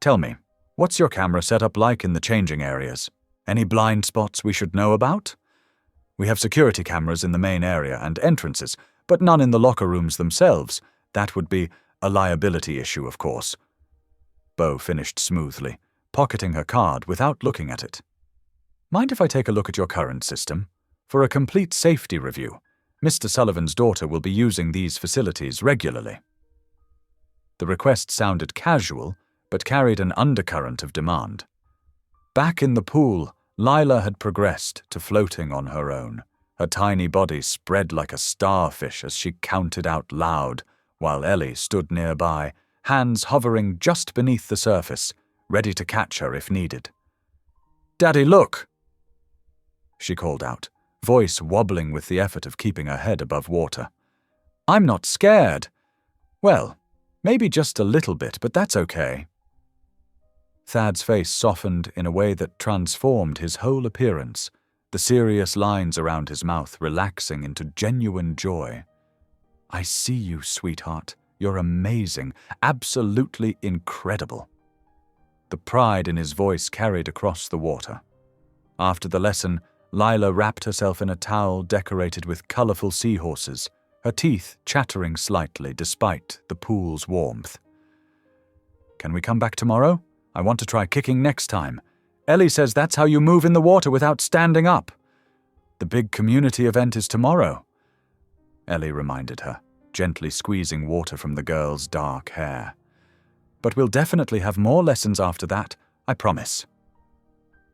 Tell me, what's your camera setup like in the changing areas? Any blind spots we should know about? We have security cameras in the main area and entrances, but none in the locker rooms themselves. That would be a liability issue, of course." Beau finished smoothly, pocketing her card without looking at it. "Mind if I take a look at your current system? For a complete safety review, Mr. Sullivan's daughter will be using these facilities regularly." The request sounded casual, but carried an undercurrent of demand. Back in the pool, Lila had progressed to floating on her own, her tiny body spread like a starfish as she counted out loud, while Ellie stood nearby, hands hovering just beneath the surface, ready to catch her if needed. "Daddy, look!" she called out, voice wobbling with the effort of keeping her head above water. "I'm not scared." "Well, maybe just a little bit, but that's okay." Thad's face softened in a way that transformed his whole appearance, the serious lines around his mouth relaxing into genuine joy. "I see you, sweetheart. You're amazing, absolutely incredible." The pride in his voice carried across the water. After the lesson, Lila wrapped herself in a towel decorated with colorful seahorses, her teeth chattering slightly despite the pool's warmth. "Can we come back tomorrow? I want to try kicking next time. Ellie says that's how you move in the water without standing up." "The big community event is tomorrow," Ellie reminded her, gently squeezing water from the girl's dark hair. "But we'll definitely have more lessons after that, I promise."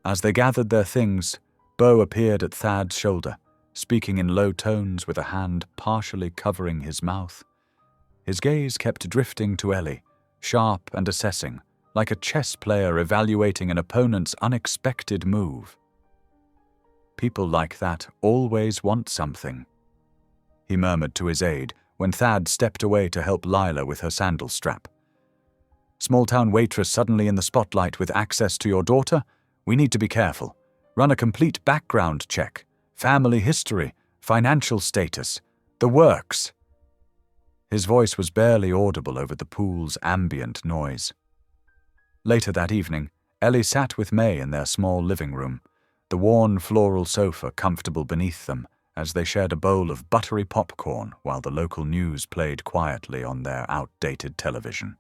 As they gathered their things, Beau appeared at Thad's shoulder, speaking in low tones with a hand partially covering his mouth. His gaze kept drifting to Ellie, sharp and assessing, like a chess player evaluating an opponent's unexpected move. "People like that always want something," he murmured to his aide when Thad stepped away to help Lila with her sandal strap. Small-town waitress suddenly in the spotlight with access to your daughter? We need to be careful. Run a complete background check. Family history, financial status, the works." His voice was barely audible over the pool's ambient noise. Later that evening, Ellie sat with May in their small living room, the worn floral sofa comfortable beneath them, as they shared a bowl of buttery popcorn while the local news played quietly on their outdated television.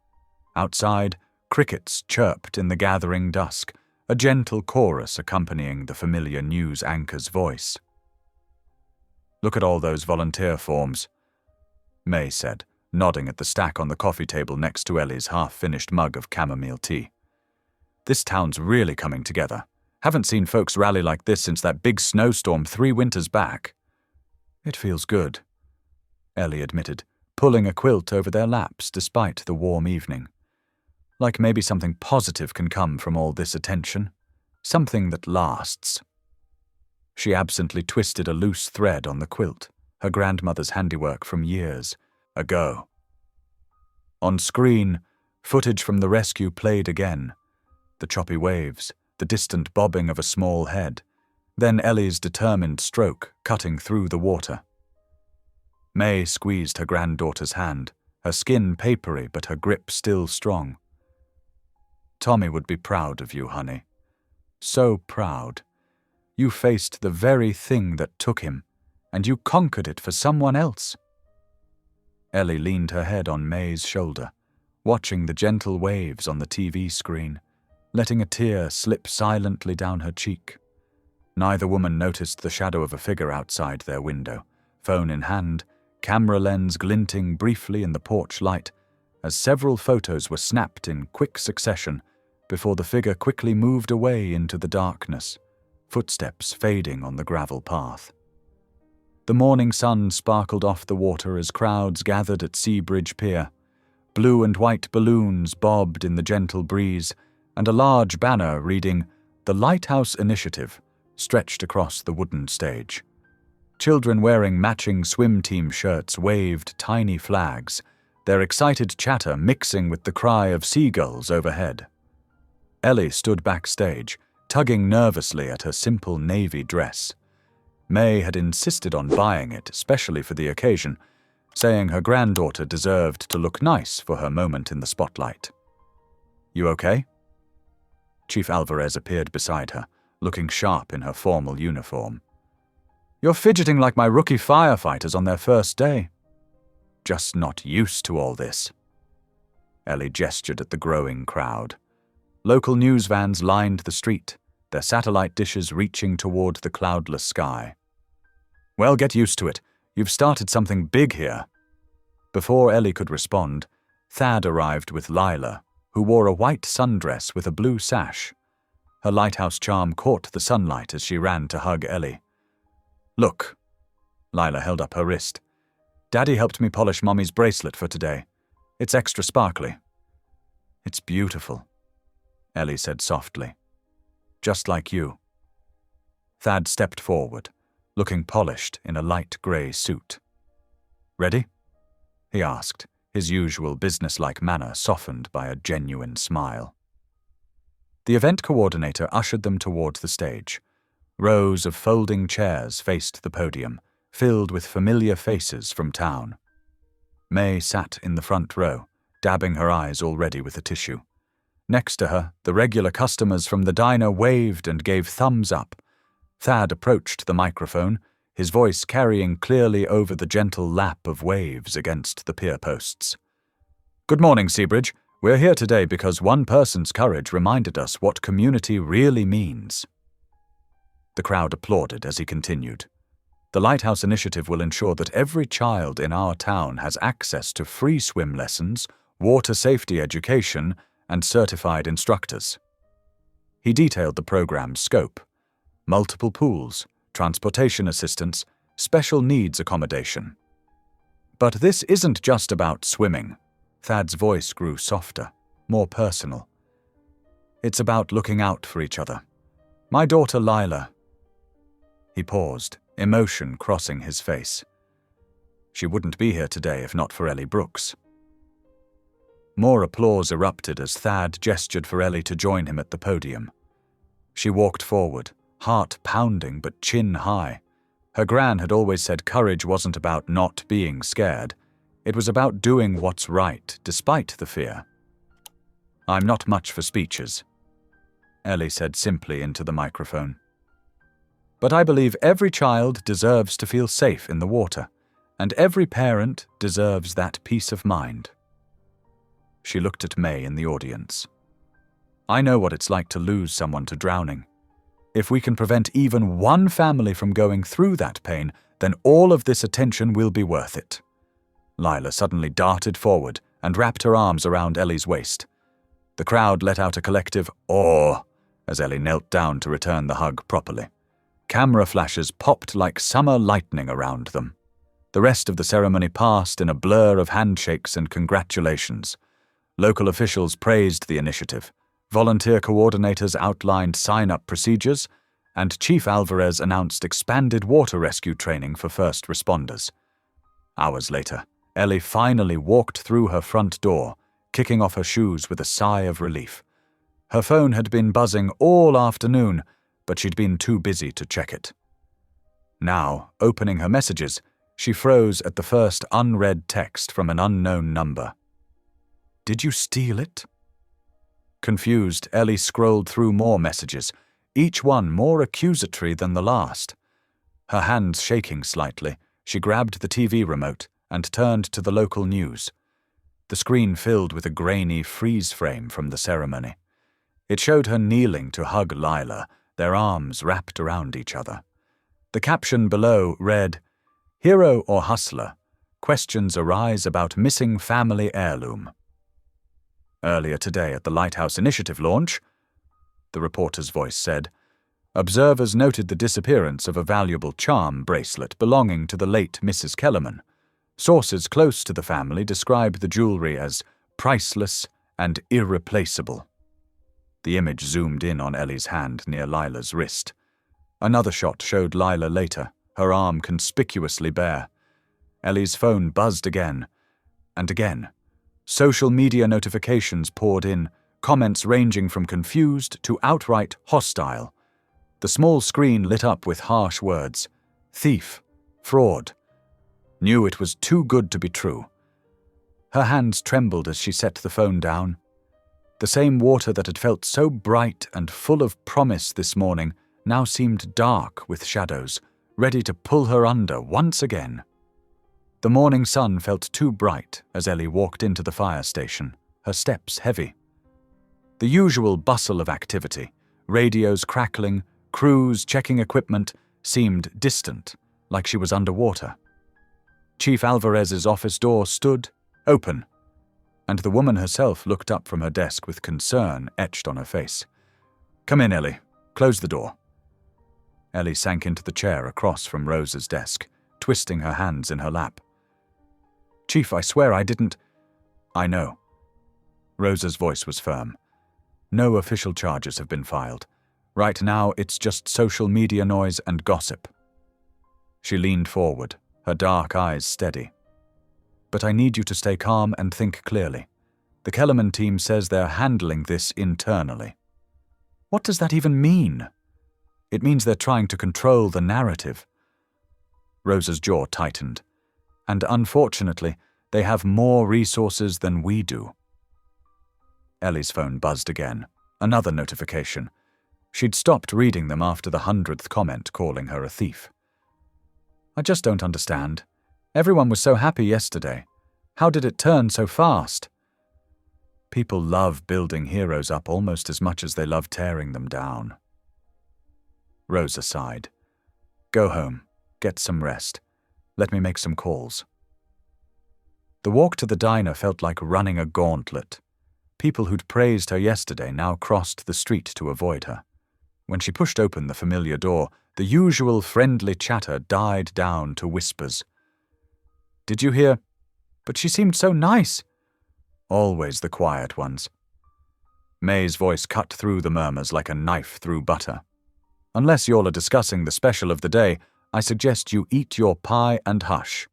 Outside, crickets chirped in the gathering dusk, a gentle chorus accompanying the familiar news anchor's voice. "Look at all those volunteer forms," May said, nodding at the stack on the coffee table next to Ellie's half-finished mug of chamomile tea. "This town's really coming together. Haven't seen folks rally like this since that big snowstorm 3 winters back." "It feels good," Ellie admitted, pulling a quilt over their laps despite the warm evening. "Like maybe something positive can come from all this attention. Something that lasts." She absently twisted a loose thread on the quilt, her grandmother's handiwork from years ago. On screen, footage from the rescue played again. The choppy waves, the distant bobbing of a small head, then Ellie's determined stroke cutting through the water. May squeezed her granddaughter's hand, her skin papery but her grip still strong. "Tommy would be proud of you, honey. So proud. You faced the very thing that took him, and you conquered it for someone else." Ellie leaned her head on May's shoulder, watching the gentle waves on the TV screen, letting a tear slip silently down her cheek. Neither woman noticed the shadow of a figure outside their window, phone in hand, camera lens glinting briefly in the porch light, as several photos were snapped in quick succession before the figure quickly moved away into the darkness, footsteps fading on the gravel path. The morning sun sparkled off the water as crowds gathered at Seabridge Pier. Blue and white balloons bobbed in the gentle breeze, and a large banner reading "The Lighthouse Initiative" stretched across the wooden stage. Children wearing matching swim team shirts waved tiny flags, their excited chatter mixing with the cry of seagulls overhead. Ellie stood backstage, tugging nervously at her simple navy dress. May had insisted on buying it, especially for the occasion, saying her granddaughter deserved to look nice for her moment in the spotlight. "You okay?" Chief Alvarez appeared beside her, looking sharp in her formal uniform. "You're fidgeting like my rookie firefighters on their first day." "Just not used to all this." Ellie gestured at the growing crowd. Local news vans lined the street, their satellite dishes reaching toward the cloudless sky. "Well, get used to it. You've started something big here." Before Ellie could respond, Thad arrived with Lila, who wore a white sundress with a blue sash. Her lighthouse charm caught the sunlight as she ran to hug Ellie. "Look." Lila held up her wrist. "Daddy helped me polish Mommy's bracelet for today. It's extra sparkly." "It's beautiful," Ellie said softly. "Just like you." Thad stepped forward, looking polished in a light grey suit. "Ready?" he asked, his usual businesslike manner softened by a genuine smile. The event coordinator ushered them toward the stage. Rows of folding chairs faced the podium, filled with familiar faces from town. May sat in the front row, dabbing her eyes already with a tissue. Next to her, the regular customers from the diner waved and gave thumbs up. Thad approached the microphone, his voice carrying clearly over the gentle lap of waves against the pier posts. "Good morning, Seabridge. We're here today because one person's courage reminded us what community really means." The crowd applauded as he continued. "The Lighthouse Initiative will ensure that every child in our town has access to free swim lessons, water safety education, and certified instructors." He detailed the program's scope: multiple pools, transportation assistance, special needs accommodation. "But this isn't just about swimming." Thad's voice grew softer, more personal. "It's about looking out for each other. My daughter Lila." He paused, emotion crossing his face. "She wouldn't be here today if not for Ellie Brooks." More applause erupted as Thad gestured for Ellie to join him at the podium. She walked forward, heart pounding but chin high. Her gran had always said courage wasn't about not being scared. It was about doing what's right, despite the fear. "I'm not much for speeches," Ellie said simply into the microphone. "But I believe every child deserves to feel safe in the water, and every parent deserves that peace of mind." She looked at May in the audience. "I know what it's like to lose someone to drowning. If we can prevent even one family from going through that pain, then all of this attention will be worth it." Lila suddenly darted forward and wrapped her arms around Ellie's waist. The crowd let out a collective "awe" as Ellie knelt down to return the hug properly. Camera flashes popped like summer lightning around them. The rest of the ceremony passed in a blur of handshakes and congratulations. Local officials praised the initiative. Volunteer coordinators outlined sign-up procedures, and Chief Alvarez announced expanded water rescue training for first responders. Hours later, Ellie finally walked through her front door, kicking off her shoes with a sigh of relief. Her phone had been buzzing all afternoon, but she'd been too busy to check it. Now, opening her messages, she froze at the first unread text from an unknown number. "Did you steal it?" Confused, Ellie scrolled through more messages, each one more accusatory than the last. Her hands shaking slightly, she grabbed the TV remote and turned to the local news. The screen filled with a grainy freeze frame from the ceremony. It showed her kneeling to hug Lila, their arms wrapped around each other. The caption below read, "Hero or hustler? Questions arise about missing family heirloom." Earlier today at the Lighthouse Initiative launch, the reporter's voice said, observers noted the disappearance of a valuable charm bracelet belonging to the late Mrs. Kellerman. Sources close to the family describe the jewelry as priceless and irreplaceable. The image zoomed in on Ellie's hand near Lila's wrist. Another shot showed Lila later, her arm conspicuously bare. Ellie's phone buzzed again and again. Social media notifications poured in, comments ranging from confused to outright hostile. The small screen lit up with harsh words. Thief. Fraud. Knew it was too good to be true. Her hands trembled as she set the phone down. The same water that had felt so bright and full of promise this morning now seemed dark with shadows, ready to pull her under once again. The morning sun felt too bright as Ellie walked into the fire station, her steps heavy. The usual bustle of activity, radios crackling, crews checking equipment, seemed distant, like she was underwater. Chief Alvarez's office door stood open, and the woman herself looked up from her desk with concern etched on her face. "Come in, Ellie. Close the door." Ellie sank into the chair across from Rosa's desk, twisting her hands in her lap. "Chief, I swear I didn't—" "I know." Rosa's voice was firm. "No official charges have been filed. Right now, it's just social media noise and gossip." She leaned forward, her dark eyes steady. "But I need you to stay calm and think clearly. The Kellerman team says they're handling this internally." "What does that even mean?" "It means they're trying to control the narrative." Rosa's jaw tightened. "And unfortunately, they have more resources than we do." Ellie's phone buzzed again. Another notification. She'd stopped reading them after the 100th comment calling her a thief. "I just don't understand. Everyone was so happy yesterday. How did it turn so fast?" "People love building heroes up almost as much as they love tearing them down." Rosa sighed. "Go home. Get some rest. Let me make some calls." The walk to the diner felt like running a gauntlet. People who'd praised her yesterday now crossed the street to avoid her. When she pushed open the familiar door, the usual friendly chatter died down to whispers. "Did you hear? But she seemed so nice." Always the quiet ones. May's voice cut through the murmurs like a knife through butter. "Unless you're discussing the special of the day, I suggest you eat your pie and hush."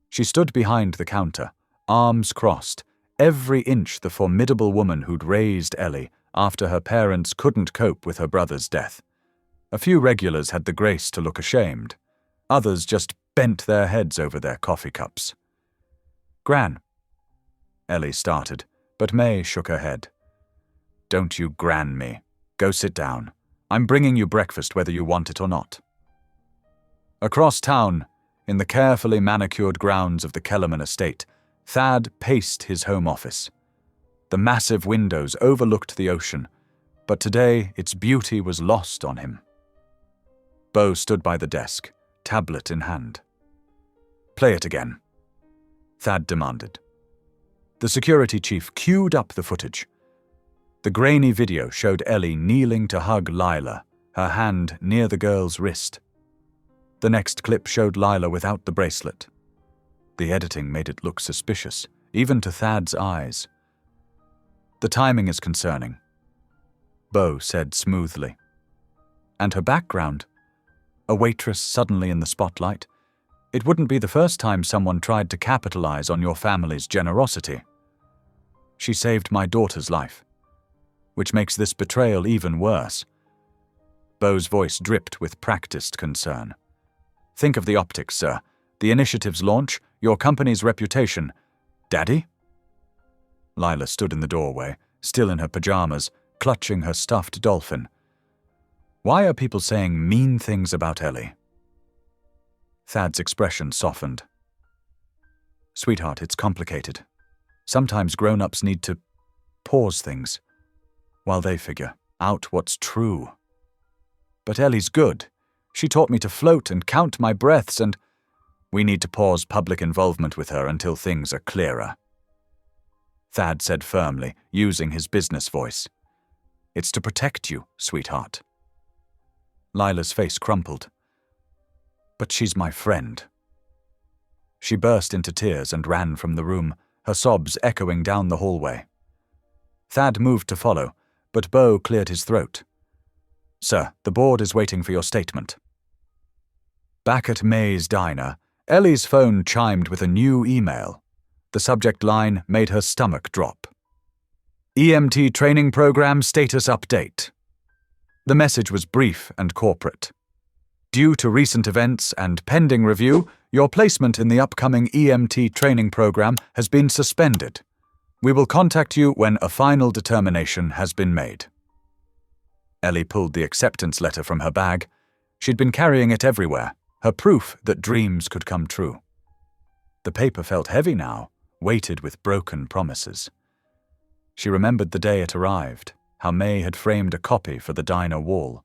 She stood behind the counter, arms crossed, every inch the formidable woman who'd raised Ellie after her parents couldn't cope with her brother's death. A few regulars had the grace to look ashamed. Others just bent their heads over their coffee cups. "Gran," Ellie started, but May shook her head. "Don't you gran me. Go sit down. I'm bringing you breakfast whether you want it or not." Across town, in the carefully manicured grounds of the Kellerman estate, Thad paced his home office. The massive windows overlooked the ocean, but today its beauty was lost on him. Bo stood by the desk, tablet in hand. "Play it again," Thad demanded. The security chief queued up the footage. The grainy video showed Ellie kneeling to hug Lila, her hand near the girl's wrist. The next clip showed Lila without the bracelet. The editing made it look suspicious, even to Thad's eyes. "The timing is concerning," Bo said smoothly. "And her background? A waitress suddenly in the spotlight? It wouldn't be the first time someone tried to capitalize on your family's generosity. She saved my daughter's life, which makes this betrayal even worse." Bo's voice dripped with practiced concern. "Think of the optics, sir. The initiative's launch, your company's reputation. Daddy?" Lila stood in the doorway, still in her pajamas, clutching her stuffed dolphin. "Why are people saying mean things about Ellie?" Thad's expression softened. "Sweetheart, it's complicated. Sometimes grown-ups need to pause things while they figure out what's true. But Ellie's good. She taught me to float and count my breaths, and we need to pause public involvement with her until things are clearer," Thad said firmly, using his business voice. "It's to protect you, sweetheart." Lila's face crumpled. "But she's my friend." She burst into tears and ran from the room, her sobs echoing down the hallway. Thad moved to follow, but Bo cleared his throat. "Sir, the board is waiting for your statement." Back at May's diner, Ellie's phone chimed with a new email. The subject line made her stomach drop. "EMT training program status update." The message was brief and corporate. "Due to recent events and pending review, your placement in the upcoming EMT training program has been suspended. We will contact you when a final determination has been made." Ellie pulled the acceptance letter from her bag. She'd been carrying it everywhere, her proof that dreams could come true. The paper felt heavy now, weighted with broken promises. She remembered the day it arrived, how May had framed a copy for the diner wall.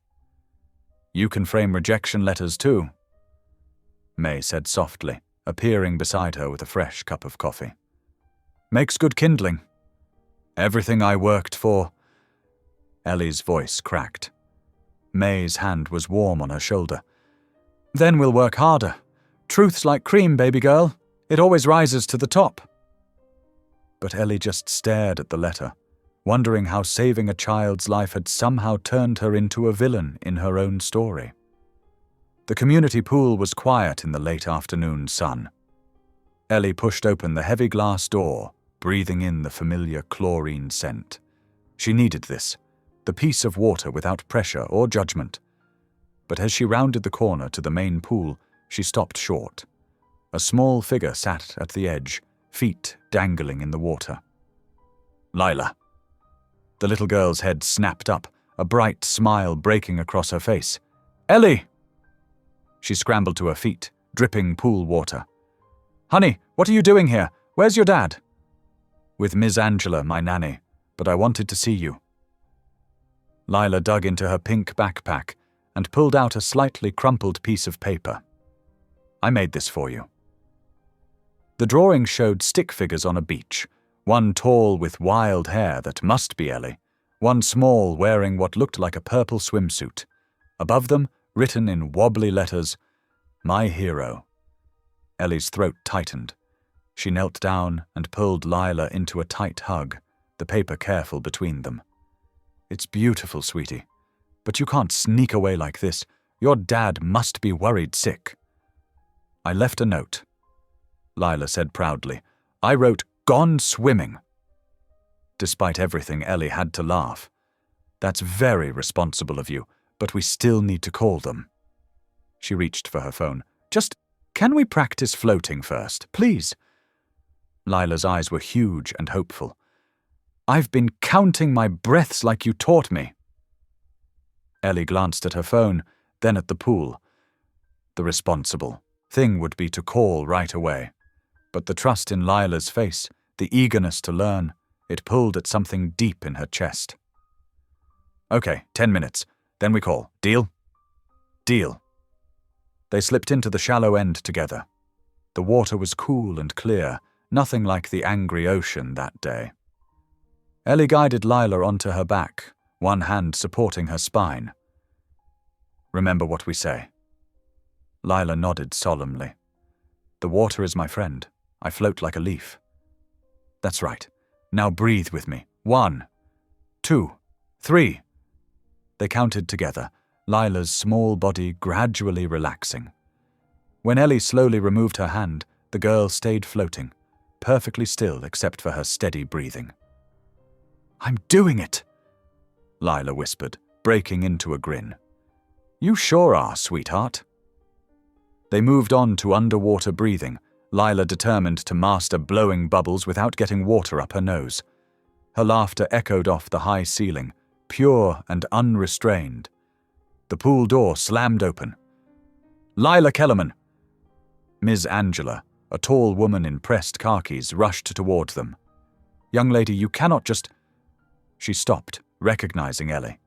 "You can frame rejection letters too," May said softly, appearing beside her with a fresh cup of coffee. "Makes good kindling. Everything I worked for." Ellie's voice cracked. May's hand was warm on her shoulder. "Then we'll work harder. Truth's like cream, baby girl. It always rises to the top." But Ellie just stared at the letter, wondering how saving a child's life had somehow turned her into a villain in her own story. The community pool was quiet in the late afternoon sun. Ellie pushed open the heavy glass door, breathing in the familiar chlorine scent. She needed this, the peace of water without pressure or judgment. But as she rounded the corner to the main pool, she stopped short. A small figure sat at the edge, feet dangling in the water. "Lila." The little girl's head snapped up, a bright smile breaking across her face. "Ellie!" She scrambled to her feet, dripping pool water. "Honey, what are you doing here? Where's your dad?" "With Miss Angela, my nanny, but I wanted to see you." Lila dug into her pink backpack and pulled out a slightly crumpled piece of paper. "I made this for you." The drawing showed stick figures on a beach, one tall with wild hair that must be Ellie, one small wearing what looked like a purple swimsuit. Above them, written in wobbly letters, "My hero." Ellie's throat tightened. She knelt down and pulled Lila into a tight hug, the paper careful between them. "It's beautiful, sweetie, but you can't sneak away like this. Your dad must be worried sick." "I left a note," Lila said proudly. "I wrote, 'Gone swimming.' Despite everything, Ellie had to laugh. That's very responsible of you, but we still need to call them. She reached for her phone. Can we practice floating first, please? Lila's eyes were huge and hopeful. I've been counting my breaths like you taught me. Ellie glanced at her phone, then at the pool. The responsible thing would be to call right away. But the trust in Lila's face, the eagerness to learn, it pulled at something deep in her chest. Okay, 10 minutes. Then we call. Deal? Deal. They slipped into the shallow end together. The water was cool and clear, nothing like the angry ocean that day. Ellie guided Lila onto her back, one hand supporting her spine. Remember what we say. Lila nodded solemnly. The water is my friend. I float like a leaf. That's right. Now breathe with me. 1, 2, 3. They counted together, Lila's small body gradually relaxing. When Ellie slowly removed her hand, the girl stayed floating, perfectly still except for her steady breathing. I'm doing it, Lila whispered, breaking into a grin. You sure are, sweetheart. They moved on to underwater breathing, Lila determined to master blowing bubbles without getting water up her nose. Her laughter echoed off the high ceiling, pure and unrestrained. The pool door slammed open. Lila Kellerman! Ms. Angela, a tall woman in pressed khakis, rushed toward them. Young lady, you cannot just... She stopped, recognizing Ellie.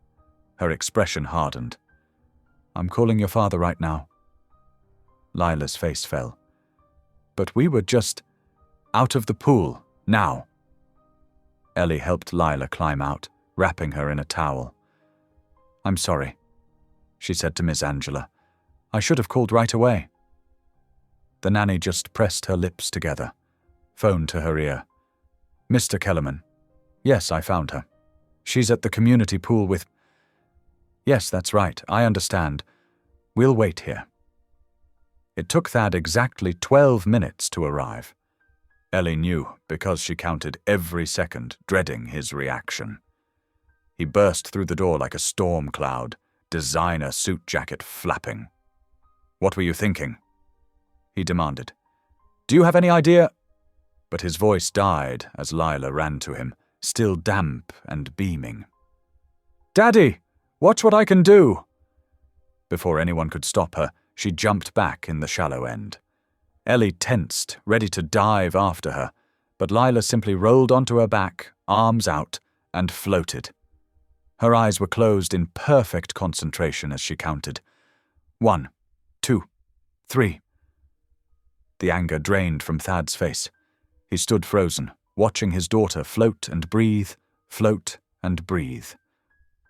Her expression hardened. I'm calling your father right now. Lila's face fell. But we were just out of the pool, now. Ellie helped Lila climb out, wrapping her in a towel. I'm sorry, she said to Miss Angela. I should have called right away. The nanny just pressed her lips together, phone to her ear. Mr. Kellerman. Yes, I found her. She's at the community pool with... Yes, that's right, I understand. We'll wait here. It took Thad exactly 12 minutes to arrive. Ellie knew because she counted every second, dreading his reaction. He burst through the door like a storm cloud, designer suit jacket flapping. What were you thinking? He demanded. Do you have any idea? But his voice died as Lila ran to him, still damp and beaming. Daddy, watch what I can do! Before anyone could stop her, she jumped back in the shallow end. Ellie tensed, ready to dive after her, but Lila simply rolled onto her back, arms out, and floated. Her eyes were closed in perfect concentration as she counted. 1, 2, 3. The anger drained from Thad's face. He stood frozen, watching his daughter float and breathe, float and breathe.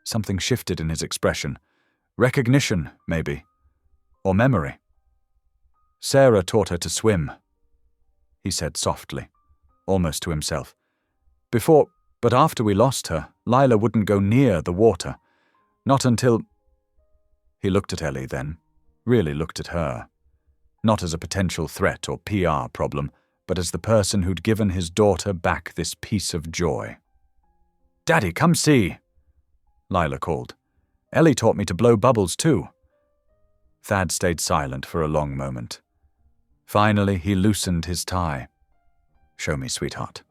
Something shifted in his expression. Recognition, maybe. Or memory. Sarah taught her to swim, he said softly, almost to himself. But after we lost her, Lila wouldn't go near the water. Not until... He looked at Ellie then, really looked at her. Not as a potential threat or PR problem, but as the person who'd given his daughter back this piece of joy. Daddy, come see, Lila called. Ellie taught me to blow bubbles too. Thad stayed silent for a long moment. Finally, he loosened his tie. Show me, sweetheart.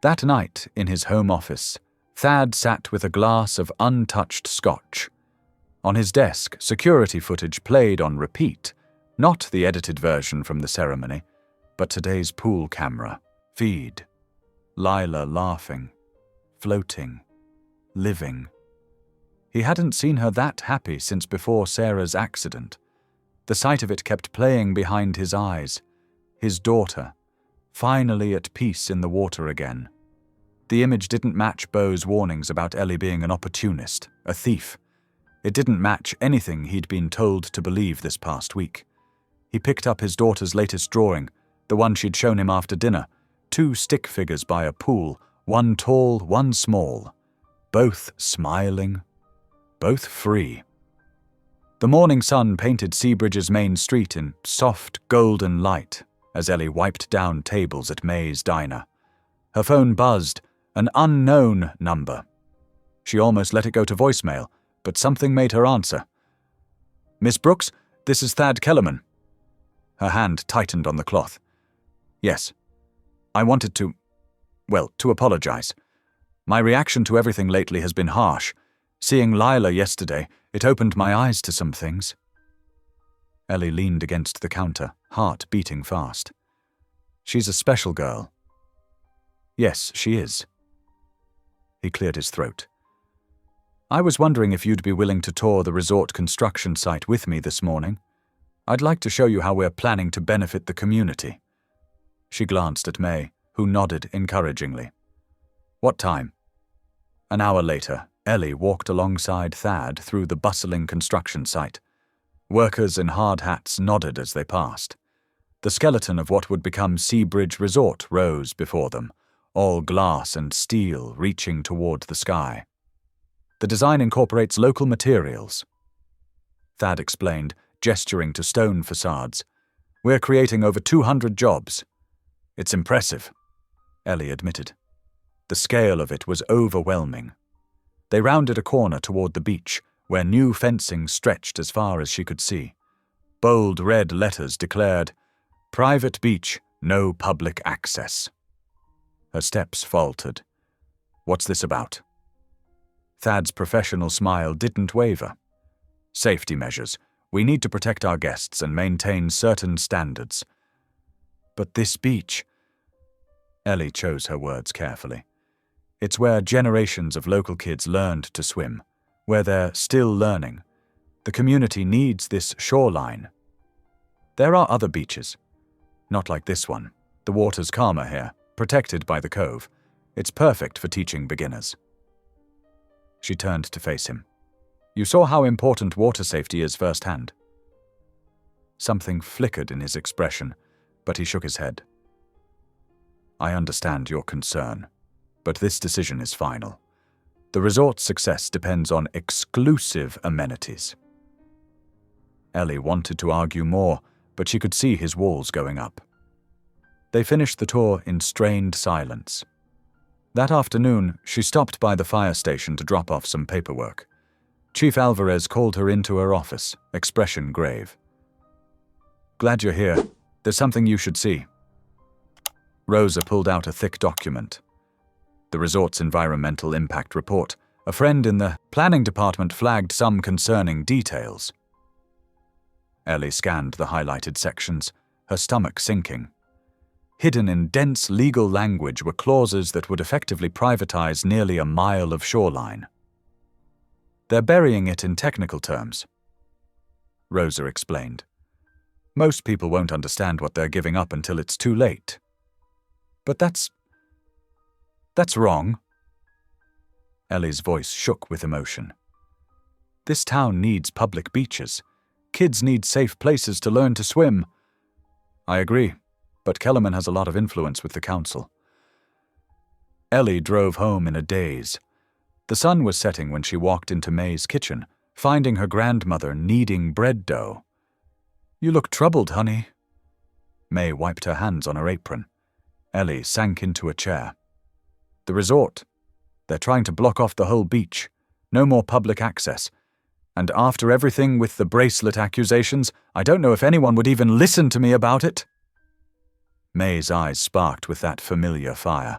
That night, in his home office, Thad sat with a glass of untouched scotch. On his desk, security footage played on repeat, not the edited version from the ceremony, but today's pool camera, feed. Lila laughing, floating, living. He hadn't seen her that happy since before Sarah's accident. The sight of it kept playing behind his eyes. His daughter, finally at peace in the water again. The image didn't match Beau's warnings about Ellie being an opportunist, a thief. It didn't match anything he'd been told to believe this past week. He picked up his daughter's latest drawing, the one she'd shown him after dinner, 2 stick figures by a pool, one tall, one small. Both smiling, both free. The morning sun painted Seabridge's main street in soft, golden light as Ellie wiped down tables at May's diner. Her phone buzzed, An unknown number. She almost let it go to voicemail, but something made her answer. "Miss Brooks, this is Thad Kellerman." Her hand tightened on the cloth. "Yes. I wanted to apologize. My reaction to everything lately has been harsh. Seeing Lila yesterday, it opened my eyes to some things." Ellie leaned against the counter, heart beating fast. "She's a special girl." "Yes, she is." He cleared his throat. "I was wondering if you'd be willing to tour the resort construction site with me this morning. I'd like to show you how we're planning to benefit the community." She glanced at May, who nodded encouragingly. "What time?" An hour later, Ellie walked alongside Thad through the bustling construction site. Workers in hard hats nodded as they passed. The skeleton of what would become Seabridge Resort rose before them, all glass and steel reaching toward the sky. "The design incorporates local materials," Thad explained, gesturing to stone facades. "We're creating over 200 jobs." "It's impressive," Ellie admitted. The scale of it was overwhelming. They rounded a corner toward the beach, where new fencing stretched as far as she could see. Bold red letters declared, "Private beach, no public access." Her steps faltered. "What's this about?" Thad's professional smile didn't waver. "Safety measures. We need to protect our guests and maintain certain standards." "But this beach..." Ellie chose her words carefully. "It's where generations of local kids learned to swim, where they're still learning. The community needs this shoreline. There are other beaches. Not like this one. The water's calmer here, protected by the cove. It's perfect for teaching beginners." She turned to face him. "You saw how important water safety is firsthand." Something flickered in his expression, but he shook his head. "I understand your concern, but this decision is final. The resort's success depends on exclusive amenities." Ellie wanted to argue more, but she could see his walls going up. They finished the tour in strained silence. That afternoon, she stopped by the fire station to drop off some paperwork. Chief Alvarez called her into her office, expression grave. "Glad you're here. There's something you should see." Rosa pulled out a thick document. The resort's environmental impact report. A friend in the planning department flagged some concerning details. Ellie scanned the highlighted sections, her stomach sinking. Hidden in dense legal language were clauses that would effectively privatize nearly a mile of shoreline. "They're burying it in technical terms," Rosa explained. "Most people won't understand what they're giving up until it's too late." "But that's wrong." Ellie's voice shook with emotion. "This town needs public beaches. Kids need safe places to learn to swim." "I agree, but Kellerman has a lot of influence with the council." Ellie drove home in a daze. The sun was setting when she walked into May's kitchen, finding her grandmother kneading bread dough. "You look troubled, honey." May wiped her hands on her apron. Ellie sank into a chair. "The resort. They're trying to block off the whole beach. No more public access. And after everything with the bracelet accusations, I don't know if anyone would even listen to me about it." May's eyes sparked with that familiar fire.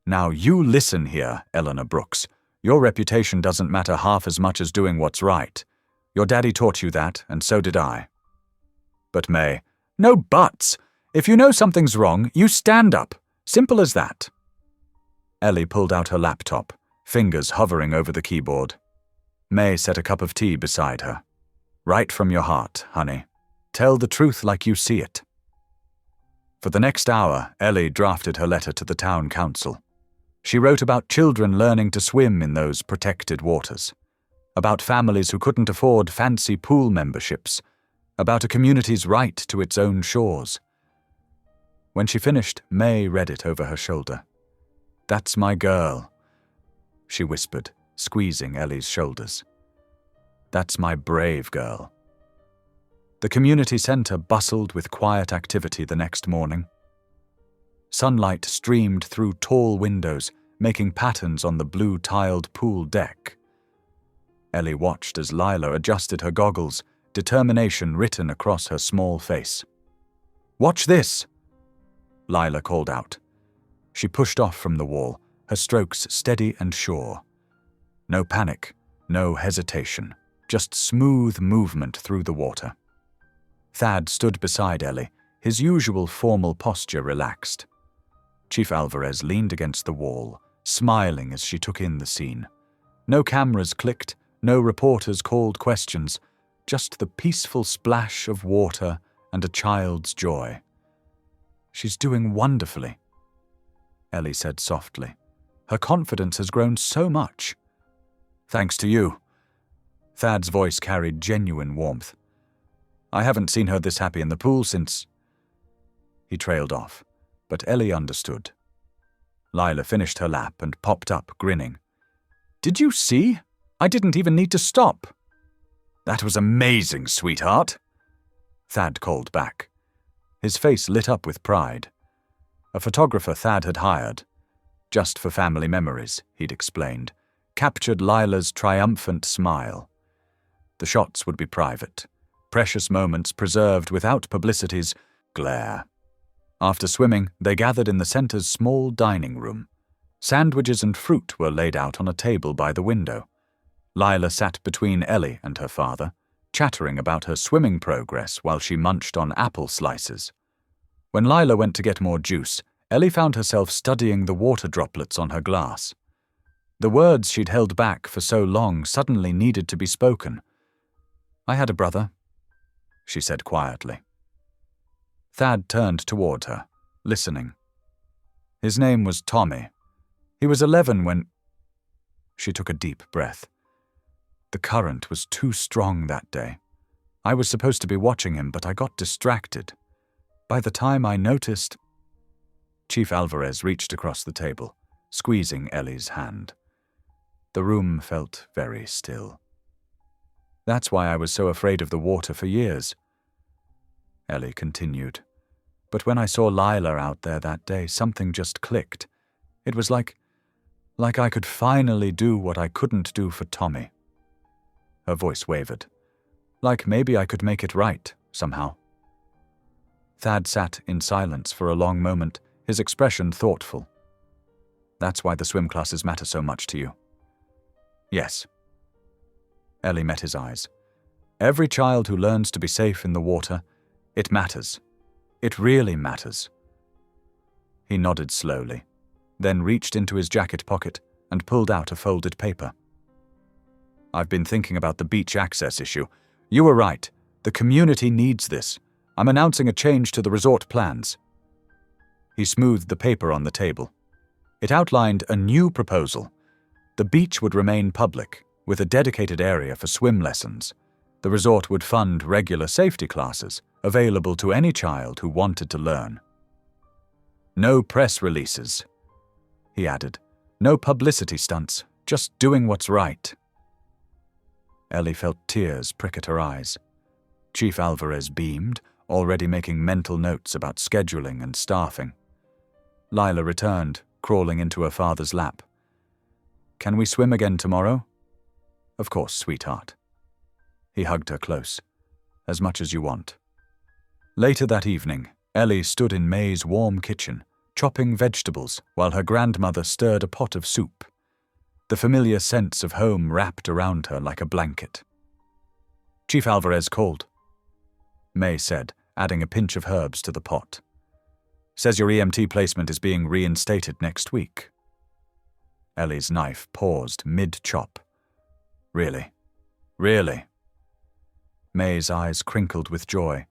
"Now you listen here, Eleanor Brooks. Your reputation doesn't matter half as much as doing what's right. Your daddy taught you that, and so did I." "But May..." "No buts! If you know something's wrong, you stand up. Simple as that." Ellie pulled out her laptop, fingers hovering over the keyboard. May set a cup of tea beside her. "Write from your heart, honey. Tell the truth like you see it." For the next hour, Ellie drafted her letter to the town council. She wrote about children learning to swim in those protected waters, about families who couldn't afford fancy pool memberships, about a community's right to its own shores. When she finished, May read it over her shoulder. "That's my girl," she whispered, squeezing Ellie's shoulders. "That's my brave girl." The community center bustled with quiet activity the next morning. Sunlight streamed through tall windows, making patterns on the blue-tiled pool deck. Ellie watched as Lila adjusted her goggles, determination written across her small face. "Watch this!" Lila called out. She pushed off from the wall, her strokes steady and sure. No panic, no hesitation, just smooth movement through the water. Thad stood beside Ellie, his usual formal posture relaxed. Chief Alvarez leaned against the wall, smiling as she took in the scene. No cameras clicked, no reporters called questions, just the peaceful splash of water and a child's joy. "She's doing wonderfully," Ellie said softly. "Her confidence has grown so much." "Thanks to you." Thad's voice carried genuine warmth. "I haven't seen her this happy in the pool since—" He trailed off, but Ellie understood. Lila finished her lap and popped up, grinning. "Did you see? I didn't even need to stop." "That was amazing, sweetheart," Thad called back. His face lit up with pride. A photographer Thad had hired, just for family memories, he'd explained, captured Lila's triumphant smile. The shots would be private, precious moments preserved without publicity's glare. After swimming, they gathered in the center's small dining room. Sandwiches and fruit were laid out on a table by the window. Lila sat between Ellie and her father, chattering about her swimming progress while she munched on apple slices. When Lila went to get more juice, Ellie found herself studying the water droplets on her glass. The words she'd held back for so long suddenly needed to be spoken. "I had a brother," she said quietly. Thad turned toward her, listening. "His name was Tommy. He was 11 when—" She took a deep breath. "The current was too strong that day. I was supposed to be watching him, but I got distracted. By the time I noticed—" Chief Alvarez reached across the table, squeezing Ellie's hand. The room felt very still. "That's why I was so afraid of the water for years," Ellie continued. "But when I saw Lila out there that day, something just clicked. It was like I could finally do what I couldn't do for Tommy." Her voice wavered. "Like maybe I could make it right, somehow." Thad sat in silence for a long moment, his expression thoughtful. "That's why the swim classes matter so much to you." "Yes." Ellie met his eyes. "Every child who learns to be safe in the water, it matters. It really matters." He nodded slowly, then reached into his jacket pocket and pulled out a folded paper. "I've been thinking about the beach access issue. You were right. The community needs this. I'm announcing a change to the resort plans." He smoothed the paper on the table. It outlined a new proposal. The beach would remain public, with a dedicated area for swim lessons. The resort would fund regular safety classes, available to any child who wanted to learn. "No press releases," he added. "No publicity stunts, just doing what's right." Ellie felt tears prick at her eyes. Chief Alvarez beamed, already making mental notes about scheduling and staffing. Lila returned, crawling into her father's lap. "Can we swim again tomorrow?" "Of course, sweetheart." He hugged her close. "As much as you want." Later that evening, Ellie stood in May's warm kitchen, chopping vegetables while her grandmother stirred a pot of soup. The familiar sense of home wrapped around her like a blanket. "Chief Alvarez called," May said, adding a pinch of herbs to the pot. "Says your EMT placement is being reinstated next week." Ellie's knife paused mid-chop. "Really? Really?" May's eyes crinkled with joy.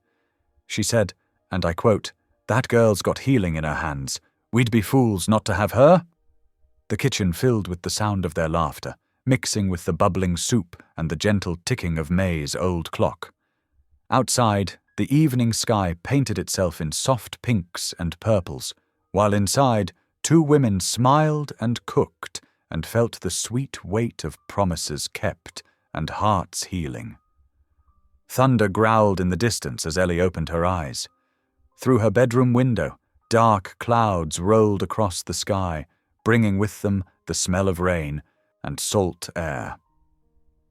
She said, and I quote, "That girl's got healing in her hands. We'd be fools not to have her." The kitchen filled with the sound of their laughter, mixing with the bubbling soup and the gentle ticking of May's old clock. Outside, the evening sky painted itself in soft pinks and purples, while inside, two women smiled and cooked and felt the sweet weight of promises kept and hearts healing. Thunder growled in the distance as Ellie opened her eyes. Through her bedroom window, dark clouds rolled across the sky, bringing with them the smell of rain and salt air.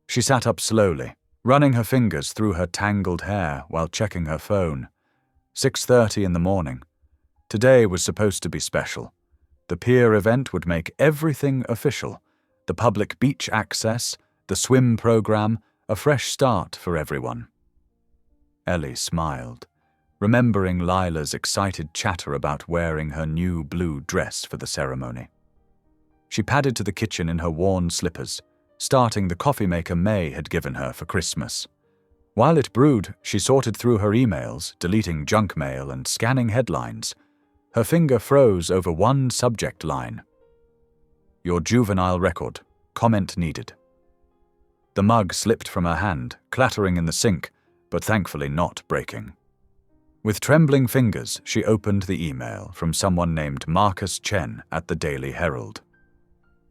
She sat up slowly, running her fingers through her tangled hair while checking her phone. 6:30 in the morning. Today was supposed to be special. The pier event would make everything official. The public beach access, the swim program, a fresh start for everyone. Ellie smiled, remembering Lila's excited chatter about wearing her new blue dress for the ceremony. She padded to the kitchen in her worn slippers, starting the coffee maker May had given her for Christmas. While it brewed, she sorted through her emails, deleting junk mail and scanning headlines. Her finger froze over one subject line. "Your juvenile record. Comment needed." The mug slipped from her hand, clattering in the sink, but thankfully not breaking. With trembling fingers, she opened the email from someone named Marcus Chen at the Daily Herald.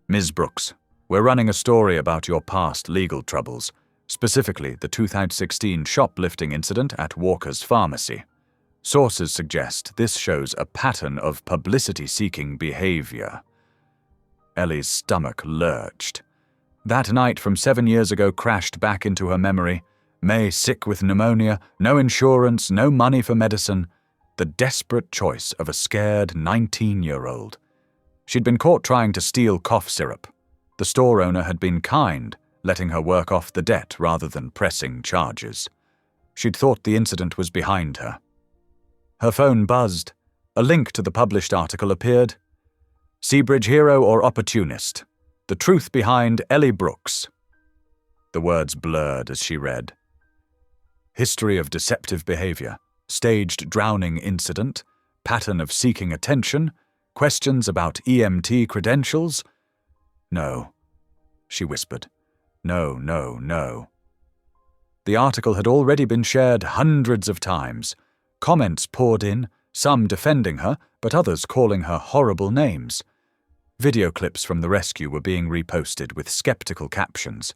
"Ms. Brooks, we're running a story about your past legal troubles, specifically the 2016 shoplifting incident at Walker's Pharmacy. Sources suggest this shows a pattern of publicity-seeking behavior." Ellie's stomach lurched. That night from 7 years ago crashed back into her memory. May sick with pneumonia, no insurance, no money for medicine. The desperate choice of a scared 19-year-old. She'd been caught trying to steal cough syrup. The store owner had been kind, letting her work off the debt rather than pressing charges. She'd thought the incident was behind her. Her phone buzzed. A link to the published article appeared. "Seabridge hero or opportunist? The truth behind Ellie Brooks." The words blurred as she read. History of deceptive behavior, staged drowning incident, pattern of seeking attention, questions about EMT credentials. "No," she whispered. "No, no, no." The article had already been shared hundreds of times. Comments poured in, some defending her, but others calling her horrible names. Video clips from the rescue were being reposted with skeptical captions.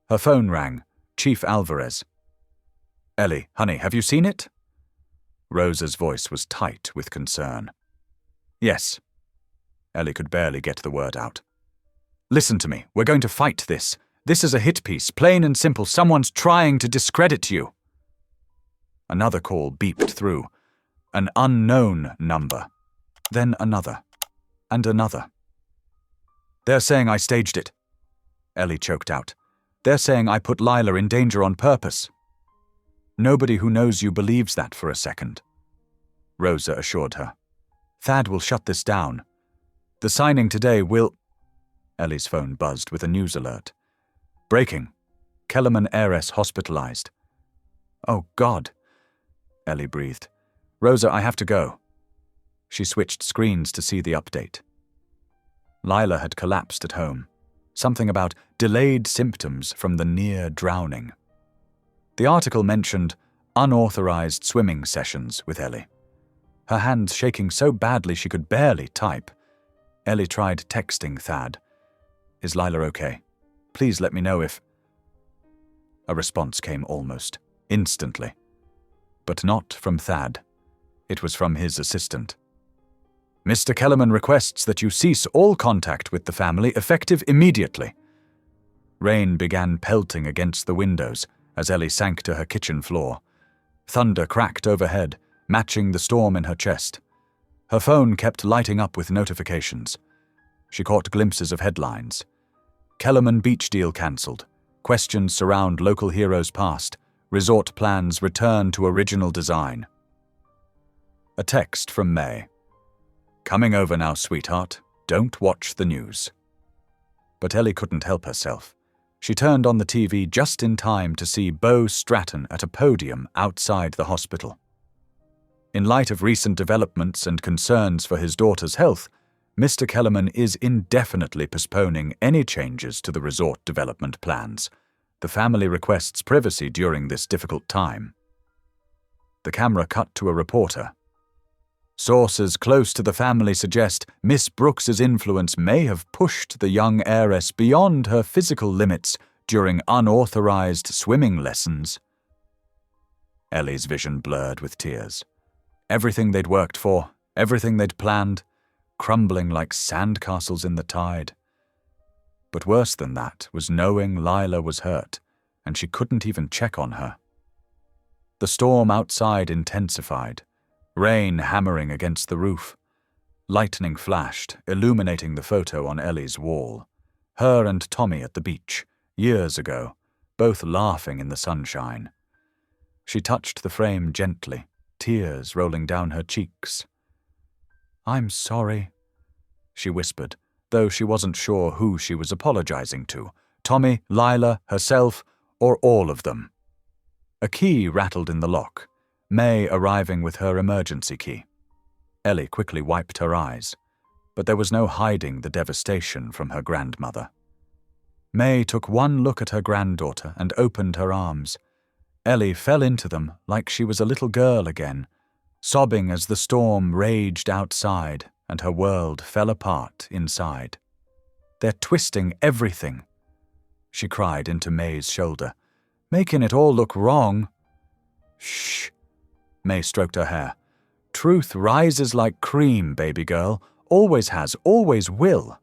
Her phone rang. Chief Alvarez. "Ellie, honey, have you seen it?" Rosa's voice was tight with concern. "Yes." Ellie could barely get the word out. "Listen to me. We're going to fight this. This is a hit piece, plain and simple. Someone's trying to discredit you." Another call beeped through. An unknown number. Then another. And another. "They're saying I staged it." Ellie choked out. "They're saying I put Lila in danger on purpose." "Nobody who knows you believes that for a second," Rosa assured her. "Thad will shut this down. The signing today will—" Ellie's phone buzzed with a news alert. "Breaking. Kellerman heiress hospitalized." "Oh, God," Ellie breathed. "Rosa, I have to go." She switched screens to see the update. Lila had collapsed at home. Something about delayed symptoms from the near drowning. The article mentioned unauthorized swimming sessions with Ellie. Her hands shaking so badly she could barely type. Ellie tried texting Thad. "Is Lila okay? Please let me know if—" A response came almost instantly. But not from Thad. It was from his assistant. "Mr. Kellerman requests that you cease all contact with the family effective immediately." Rain began pelting against the windows as Ellie sank to her kitchen floor. Thunder cracked overhead, matching the storm in her chest. Her phone kept lighting up with notifications. She caught glimpses of headlines. Kellerman beach deal cancelled. Questions surround local heroes past. Resort plans return to original design. A text from May. "Coming over now, sweetheart. Don't watch the news." But Ellie couldn't help herself. She turned on the TV just in time to see Beau Stratton at a podium outside the hospital. In light of recent developments and concerns for his daughter's health, Mr. Kellerman is indefinitely postponing any changes to the resort development plans. The family requests privacy during this difficult time. The camera cut to a reporter. "Sources close to the family suggest Miss Brooks's influence may have pushed the young heiress beyond her physical limits during unauthorized swimming lessons." Ellie's vision blurred with tears. Everything they'd worked for, everything they'd planned, crumbling like sandcastles in the tide. But worse than that was knowing Lila was hurt, and she couldn't even check on her. The storm outside intensified, rain hammering against the roof. Lightning flashed, illuminating the photo on Ellie's wall. Her and Tommy at the beach, years ago, both laughing in the sunshine. She touched the frame gently, tears rolling down her cheeks. "I'm sorry," she whispered, though she wasn't sure who she was apologizing to, Tommy, Lila, herself, or all of them. A key rattled in the lock, May arriving with her emergency key. Ellie quickly wiped her eyes, but there was no hiding the devastation from her grandmother. May took one look at her granddaughter and opened her arms. Ellie fell into them like she was a little girl again, sobbing as the storm raged outside and her world fell apart inside. "They're twisting everything," she cried into May's shoulder, "making it all look wrong." "Shh," May stroked her hair. "Truth rises like cream, baby girl. Always has, always will."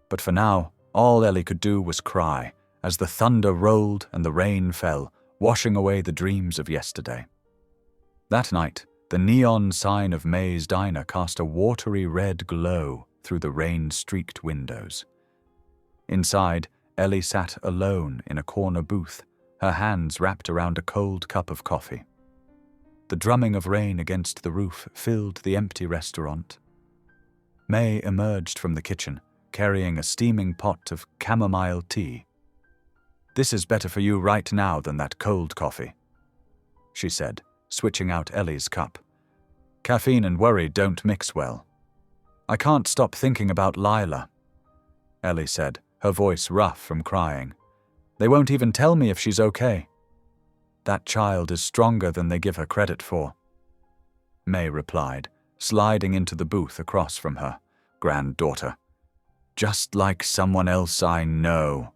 But for now, all Ellie could do was cry as the thunder rolled and the rain fell, washing away the dreams of yesterday. That night, the neon sign of May's diner cast a watery red glow through the rain-streaked windows. Inside, Ellie sat alone in a corner booth, her hands wrapped around a cold cup of coffee. The drumming of rain against the roof filled the empty restaurant. May emerged from the kitchen, carrying a steaming pot of chamomile tea. "This is better for you right now than that cold coffee," she said, switching out Ellie's cup. "Caffeine and worry don't mix well." "I can't stop thinking about Lila," Ellie said, her voice rough from crying. "They won't even tell me if she's okay. That child is stronger than they give her credit for," May replied, sliding into the booth across from her granddaughter. "Just like someone else I know."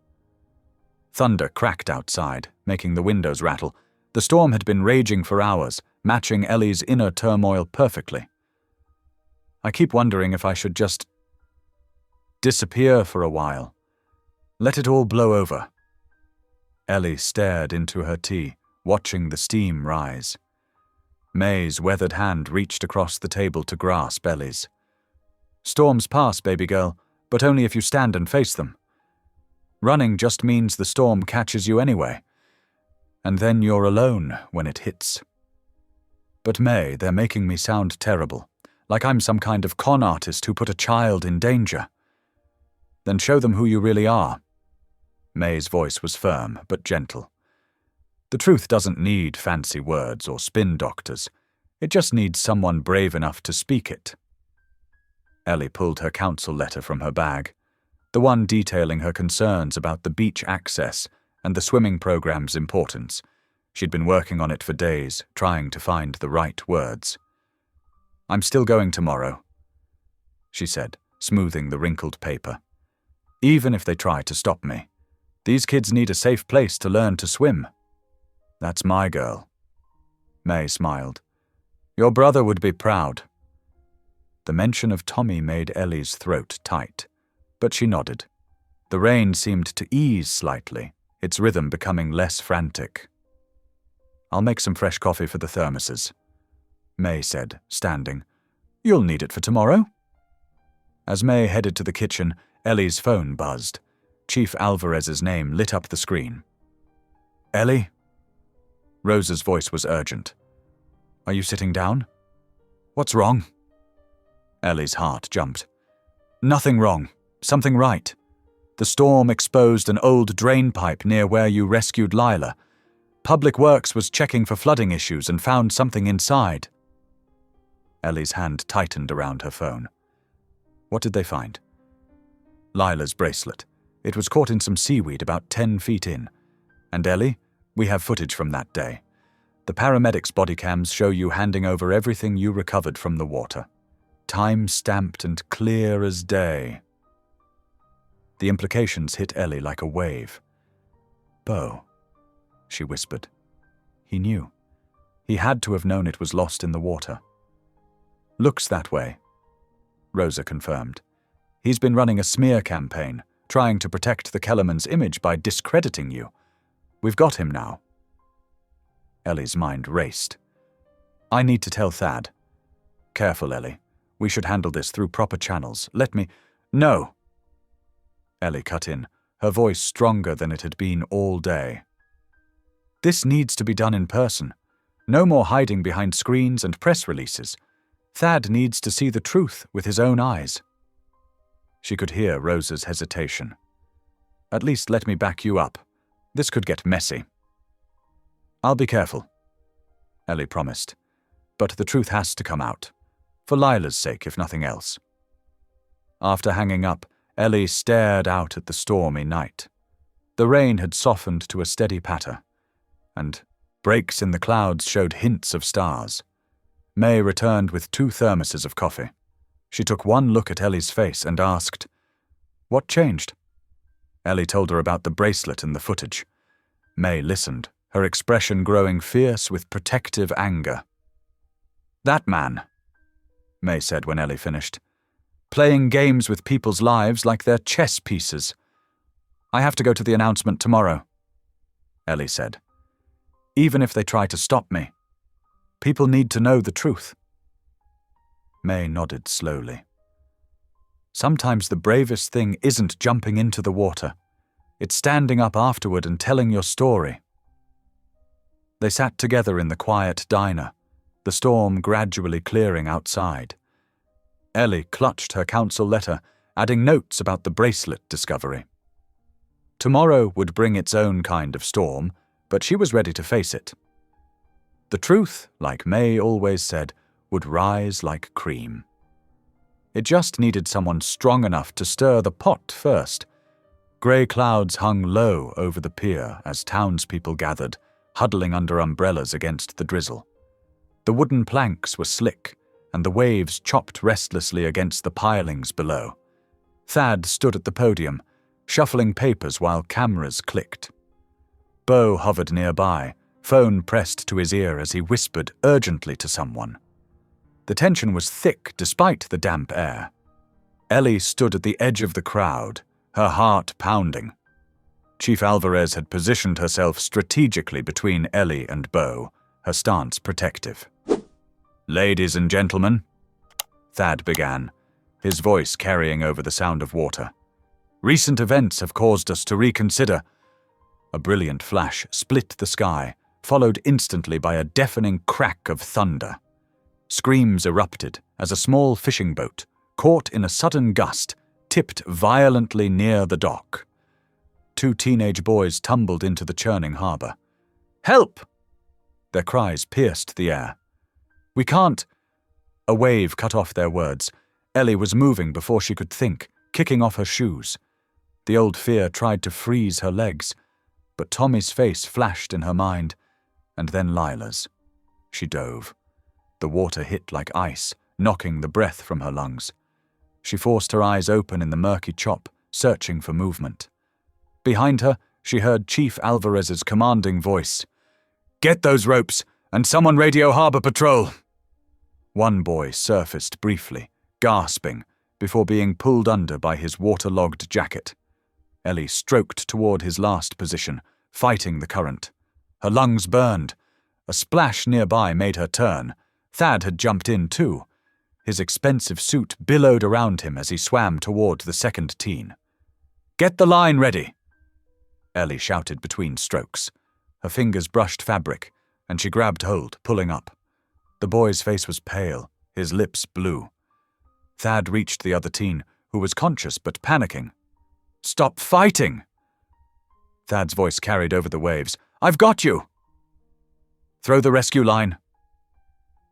Thunder cracked outside, making the windows rattle. The storm had been raging for hours, matching Ellie's inner turmoil perfectly. "I keep wondering if I should just disappear for a while. Let it all blow over." Ellie stared into her tea, watching the steam rise. May's weathered hand reached across the table to grasp Ellie's. "Storms pass, baby girl, but only if you stand and face them. Running just means the storm catches you anyway, and then you're alone when it hits." "But May, they're making me sound terrible, like I'm some kind of con artist who put a child in danger." "Then show them who you really are." May's voice was firm but gentle. "The truth doesn't need fancy words or spin doctors. It just needs someone brave enough to speak it." Ellie pulled her counsel letter from her bag, the one detailing her concerns about the beach access and the swimming program's importance. She'd been working on it for days, trying to find the right words. "I'm still going tomorrow," she said, smoothing the wrinkled paper. "Even if they try to stop me. These kids need a safe place to learn to swim." "That's my girl." May smiled. "Your brother would be proud." The mention of Tommy made Ellie's throat tight, but she nodded. The rain seemed to ease slightly, its rhythm becoming less frantic. "I'll make some fresh coffee for the thermoses," May said, standing. "You'll need it for tomorrow." As May headed to the kitchen, Ellie's phone buzzed. Chief Alvarez's name lit up the screen. "Ellie?" Rosa's voice was urgent. "Are you sitting down?" "What's wrong?" Ellie's heart jumped. "Nothing wrong. Something right. The storm exposed an old drain pipe near where you rescued Lila. Public Works was checking for flooding issues and found something inside." Ellie's hand tightened around her phone. "What did they find?" "Lila's bracelet. It was caught in some seaweed about 10 feet in. And Ellie, we have footage from that day. The paramedics' body cams show you handing over everything you recovered from the water. Time-stamped and clear as day." The implications hit Ellie like a wave. "Bo," she whispered. He knew. He had to have known it was lost in the water. "Looks that way." Rosa confirmed. He's been running a smear campaign, trying to protect the Kellerman's image by discrediting you. We've got him now. Ellie's mind raced. I need to tell Thad. Careful, Ellie. We should handle this through proper channels. Let me— No! Ellie cut in, her voice stronger than it had been all day. This needs to be done in person. No more hiding behind screens and press releases. Thad needs to see the truth with his own eyes. She could hear Rosa's hesitation. At least let me back you up. This could get messy. I'll be careful, Ellie promised. But the truth has to come out. For Lila's sake, if nothing else. After hanging up, Ellie stared out at the stormy night. The rain had softened to a steady patter, and breaks in the clouds showed hints of stars. May returned with 2 thermoses of coffee. She took one look at Ellie's face and asked, "What changed?" Ellie told her about the bracelet and the footage. May listened, her expression growing fierce with protective anger. "That man," May said when Ellie finished, "playing games with people's lives like they're chess pieces. I have to go to the announcement tomorrow," Ellie said. "Even if they try to stop me. People need to know the truth." May nodded slowly. Sometimes the bravest thing isn't jumping into the water. It's standing up afterward and telling your story. They sat together in the quiet diner, the storm gradually clearing outside. Ellie clutched her council letter, adding notes about the bracelet discovery. Tomorrow would bring its own kind of storm, but she was ready to face it. The truth, like May always said, would rise like cream. It just needed someone strong enough to stir the pot first. Grey clouds hung low over the pier as townspeople gathered, huddling under umbrellas against the drizzle. The wooden planks were slick, and the waves chopped restlessly against the pilings below. Thad stood at the podium, shuffling papers while cameras clicked. Beau hovered nearby, phone pressed to his ear as he whispered urgently to someone. The tension was thick despite the damp air. Ellie stood at the edge of the crowd, her heart pounding. Chief Alvarez had positioned herself strategically between Ellie and Beau, her stance protective. "Ladies and gentlemen," Thad began, his voice carrying over the sound of water. "Recent events have caused us to reconsider." A brilliant flash split the sky, followed instantly by a deafening crack of thunder. Screams erupted as a small fishing boat, caught in a sudden gust, tipped violently near the dock. 2 teenage boys tumbled into the churning harbor. "Help!" Their cries pierced the air. "We can't—" A wave cut off their words. Ellie was moving before she could think, kicking off her shoes. The old fear tried to freeze her legs, but Tommy's face flashed in her mind, and then Lila's. She dove. The water hit like ice, knocking the breath from her lungs. She forced her eyes open in the murky chop, searching for movement. Behind her, she heard Chief Alvarez's commanding voice. "Get those ropes, and someone radio Harbor Patrol!" One boy surfaced briefly, gasping, before being pulled under by his waterlogged jacket. Ellie stroked toward his last position, fighting the current. Her lungs burned. A splash nearby made her turn. Thad had jumped in too. His expensive suit billowed around him as he swam toward the second teen. "Get the line ready!" Ellie shouted between strokes. Her fingers brushed fabric, and she grabbed hold, pulling up. The boy's face was pale, his lips blue. Thad reached the other teen, who was conscious but panicking. "Stop fighting!" Thad's voice carried over the waves. "I've got you!" "Throw the rescue line,"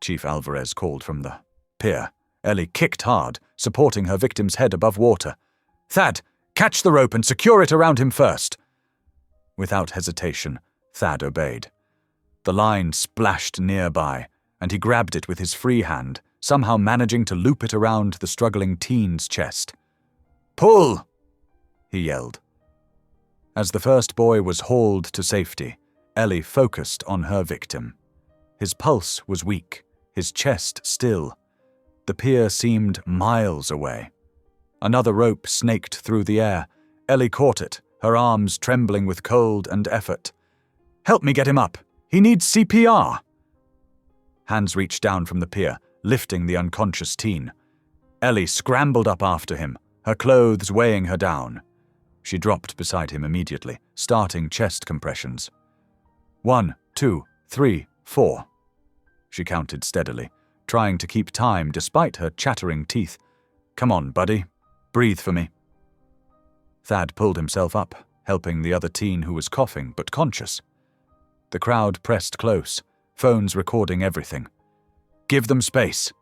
Chief Alvarez called from the pier. Ellie kicked hard, supporting her victim's head above water. "Thad, catch the rope and secure it around him first." Without hesitation, Thad obeyed. The line splashed nearby, and he grabbed it with his free hand, somehow managing to loop it around the struggling teen's chest. "Pull!" he yelled. As the first boy was hauled to safety, Ellie focused on her victim. His pulse was weak, his chest still. The pier seemed miles away. Another rope snaked through the air. Ellie caught it, her arms trembling with cold and effort. "Help me get him up! He needs CPR!" Hands reached down from the pier, lifting the unconscious teen. Ellie scrambled up after him, her clothes weighing her down. She dropped beside him immediately, starting chest compressions. 1, 2, 3, 4. She counted steadily, trying to keep time despite her chattering teeth. "Come on, buddy. Breathe for me." Thad pulled himself up, helping the other teen who was coughing but conscious. The crowd pressed close, phones recording everything. "Give them space,"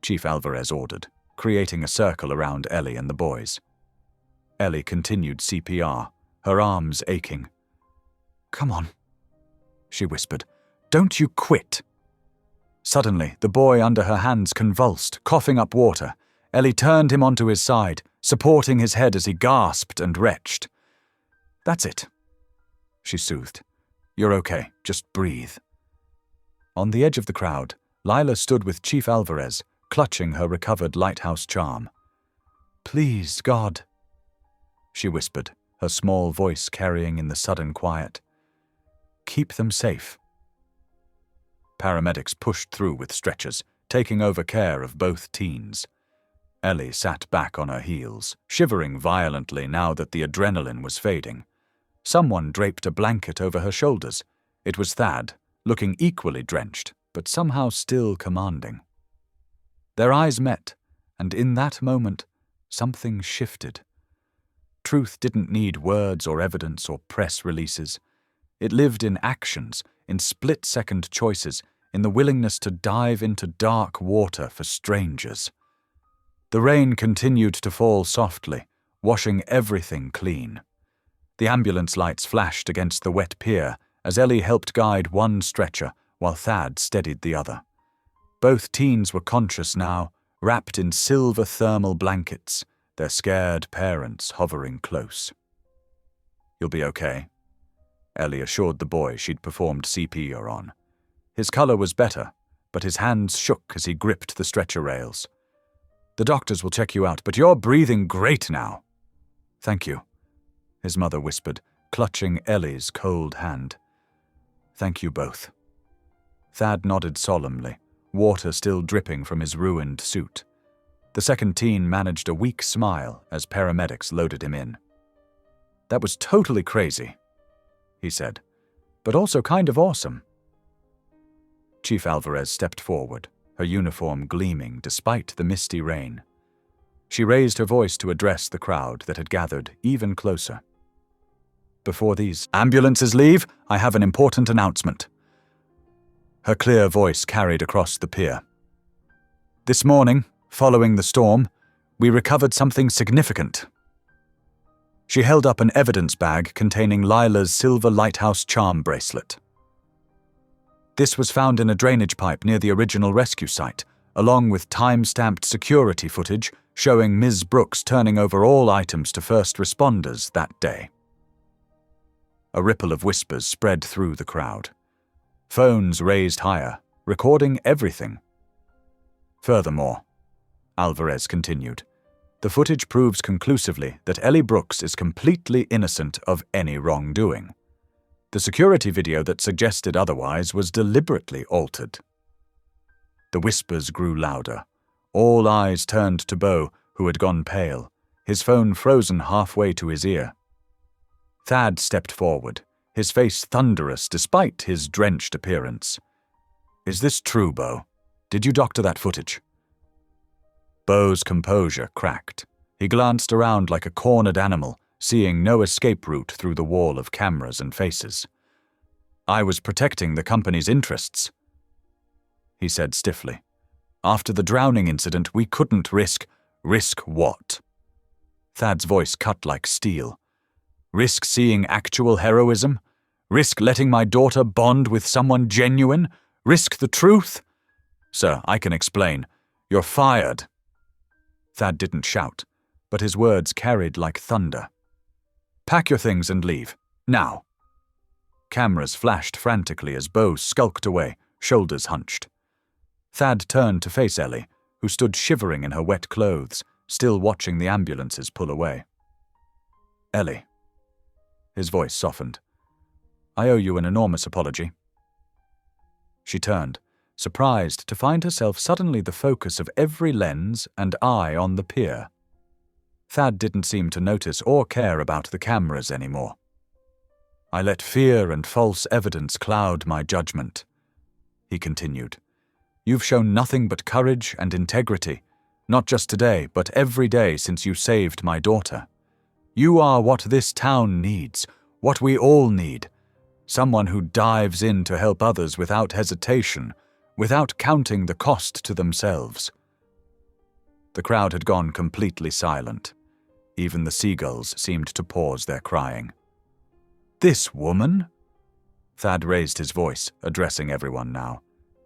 Chief Alvarez ordered, creating a circle around Ellie and the boys. Ellie continued CPR, her arms aching. "Come on," she whispered. "Don't you quit." Suddenly, the boy under her hands convulsed, coughing up water. Ellie turned him onto his side, supporting his head as he gasped and retched. "That's it," she soothed. "You're okay. Just breathe." On the edge of the crowd, Lila stood with Chief Alvarez, clutching her recovered lighthouse charm. "Please, God," she whispered, her small voice carrying in the sudden quiet. "Keep them safe." Paramedics pushed through with stretchers, taking over care of both teens. Ellie sat back on her heels, shivering violently now that the adrenaline was fading. Someone draped a blanket over her shoulders. It was Thad, looking equally drenched, but somehow still commanding. Their eyes met, and in that moment, something shifted. Truth didn't need words or evidence or press releases. It lived in actions, in split-second choices, in the willingness to dive into dark water for strangers. The rain continued to fall softly, washing everything clean. The ambulance lights flashed against the wet pier as Ellie helped guide one stretcher while Thad steadied the other. Both teens were conscious now, wrapped in silver thermal blankets, their scared parents hovering close. "You'll be okay," Ellie assured the boy she'd performed CPR on. His color was better, but his hands shook as he gripped the stretcher rails. "The doctors will check you out, but you're breathing great now." "Thank you," his mother whispered, clutching Ellie's cold hand. "Thank you both." Thad nodded solemnly, water still dripping from his ruined suit. The second teen managed a weak smile as paramedics loaded him in. "That was totally crazy," he said, "but also kind of awesome." Chief Alvarez stepped forward, her uniform gleaming despite the misty rain. She raised her voice to address the crowd that had gathered even closer. "Before these ambulances leave, I have an important announcement." Her clear voice carried across the pier. "This morning, following the storm, we recovered something significant." She held up an evidence bag containing Lila's silver lighthouse charm bracelet. This was found in a drainage pipe near the original rescue site, along with time-stamped security footage showing Ms. Brooks turning over all items to first responders that day. A ripple of whispers spread through the crowd. Phones raised higher, recording everything. "Furthermore," Alvarez continued, "the footage proves conclusively that Ellie Brooks is completely innocent of any wrongdoing. The security video that suggested otherwise was deliberately altered." The whispers grew louder. All eyes turned to Beau, who had gone pale, his phone frozen halfway to his ear. Thad stepped forward, his face thunderous despite his drenched appearance. "Is this true, Beau? Did you doctor that footage?" Beau's composure cracked. He glanced around like a cornered animal, seeing no escape route through the wall of cameras and faces. "I was protecting the company's interests," he said stiffly. "After the drowning incident, we couldn't risk—" "Risk what?" Thad's voice cut like steel. "Risk seeing actual heroism? Risk letting my daughter bond with someone genuine? Risk the truth? Sir, I can explain. You're fired." Thad didn't shout, but his words carried like thunder. "Pack your things and leave. Now." Cameras flashed frantically as Beau skulked away, shoulders hunched. Thad turned to face Ellie, who stood shivering in her wet clothes, still watching the ambulances pull away. "Ellie." His voice softened. "I owe you an enormous apology." She turned, surprised to find herself suddenly the focus of every lens and eye on the pier. Thad didn't seem to notice or care about the cameras anymore. "I let fear and false evidence cloud my judgment," he continued. "You've shown nothing but courage and integrity, not just today, but every day since you saved my daughter. You are what this town needs, what we all need. Someone who dives in to help others without hesitation, without counting the cost to themselves." The crowd had gone completely silent. Even the seagulls seemed to pause their crying. "This woman," Thad raised his voice, addressing everyone now,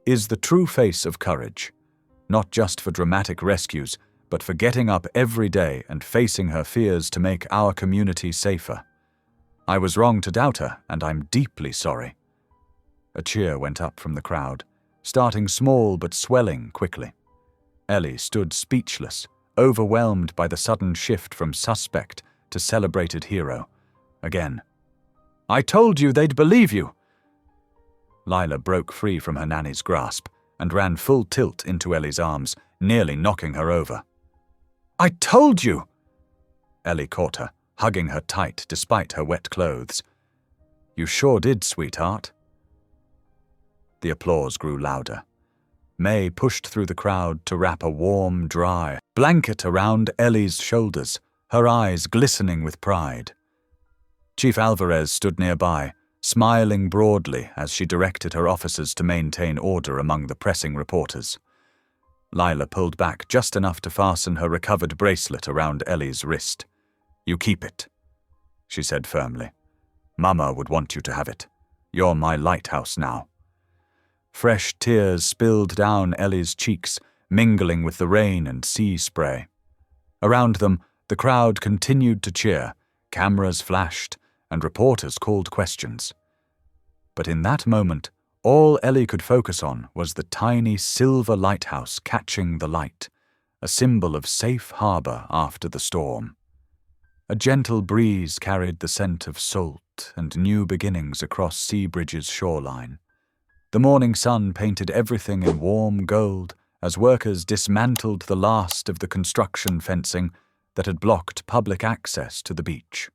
"is the true face of courage, not just for dramatic rescues, but for getting up every day and facing her fears to make our community safer. I was wrong to doubt her, and I'm deeply sorry." A cheer went up from the crowd, starting small but swelling quickly. Ellie stood speechless, overwhelmed by the sudden shift from suspect to celebrated hero. Again, "I told you they'd believe you!" Lila broke free from her nanny's grasp and ran full tilt into Ellie's arms, nearly knocking her over. "I told you!" Ellie caught her, hugging her tight despite her wet clothes. "You sure did, sweetheart." The applause grew louder. May pushed through the crowd to wrap a warm, dry blanket around Ellie's shoulders, her eyes glistening with pride. Chief Alvarez stood nearby, smiling broadly as she directed her officers to maintain order among the pressing reporters. Lila pulled back just enough to fasten her recovered bracelet around Ellie's wrist. "You keep it," she said firmly. "Mama would want you to have it. You're my lighthouse now." Fresh tears spilled down Ellie's cheeks, mingling with the rain and sea spray. Around them, the crowd continued to cheer, cameras flashed, and reporters called questions. But in that moment, all Ellie could focus on was the tiny silver lighthouse catching the light, a symbol of safe harbor after the storm. A gentle breeze carried the scent of salt and new beginnings across Seabridge's shoreline. The morning sun painted everything in warm gold as workers dismantled the last of the construction fencing that had blocked public access to the beach.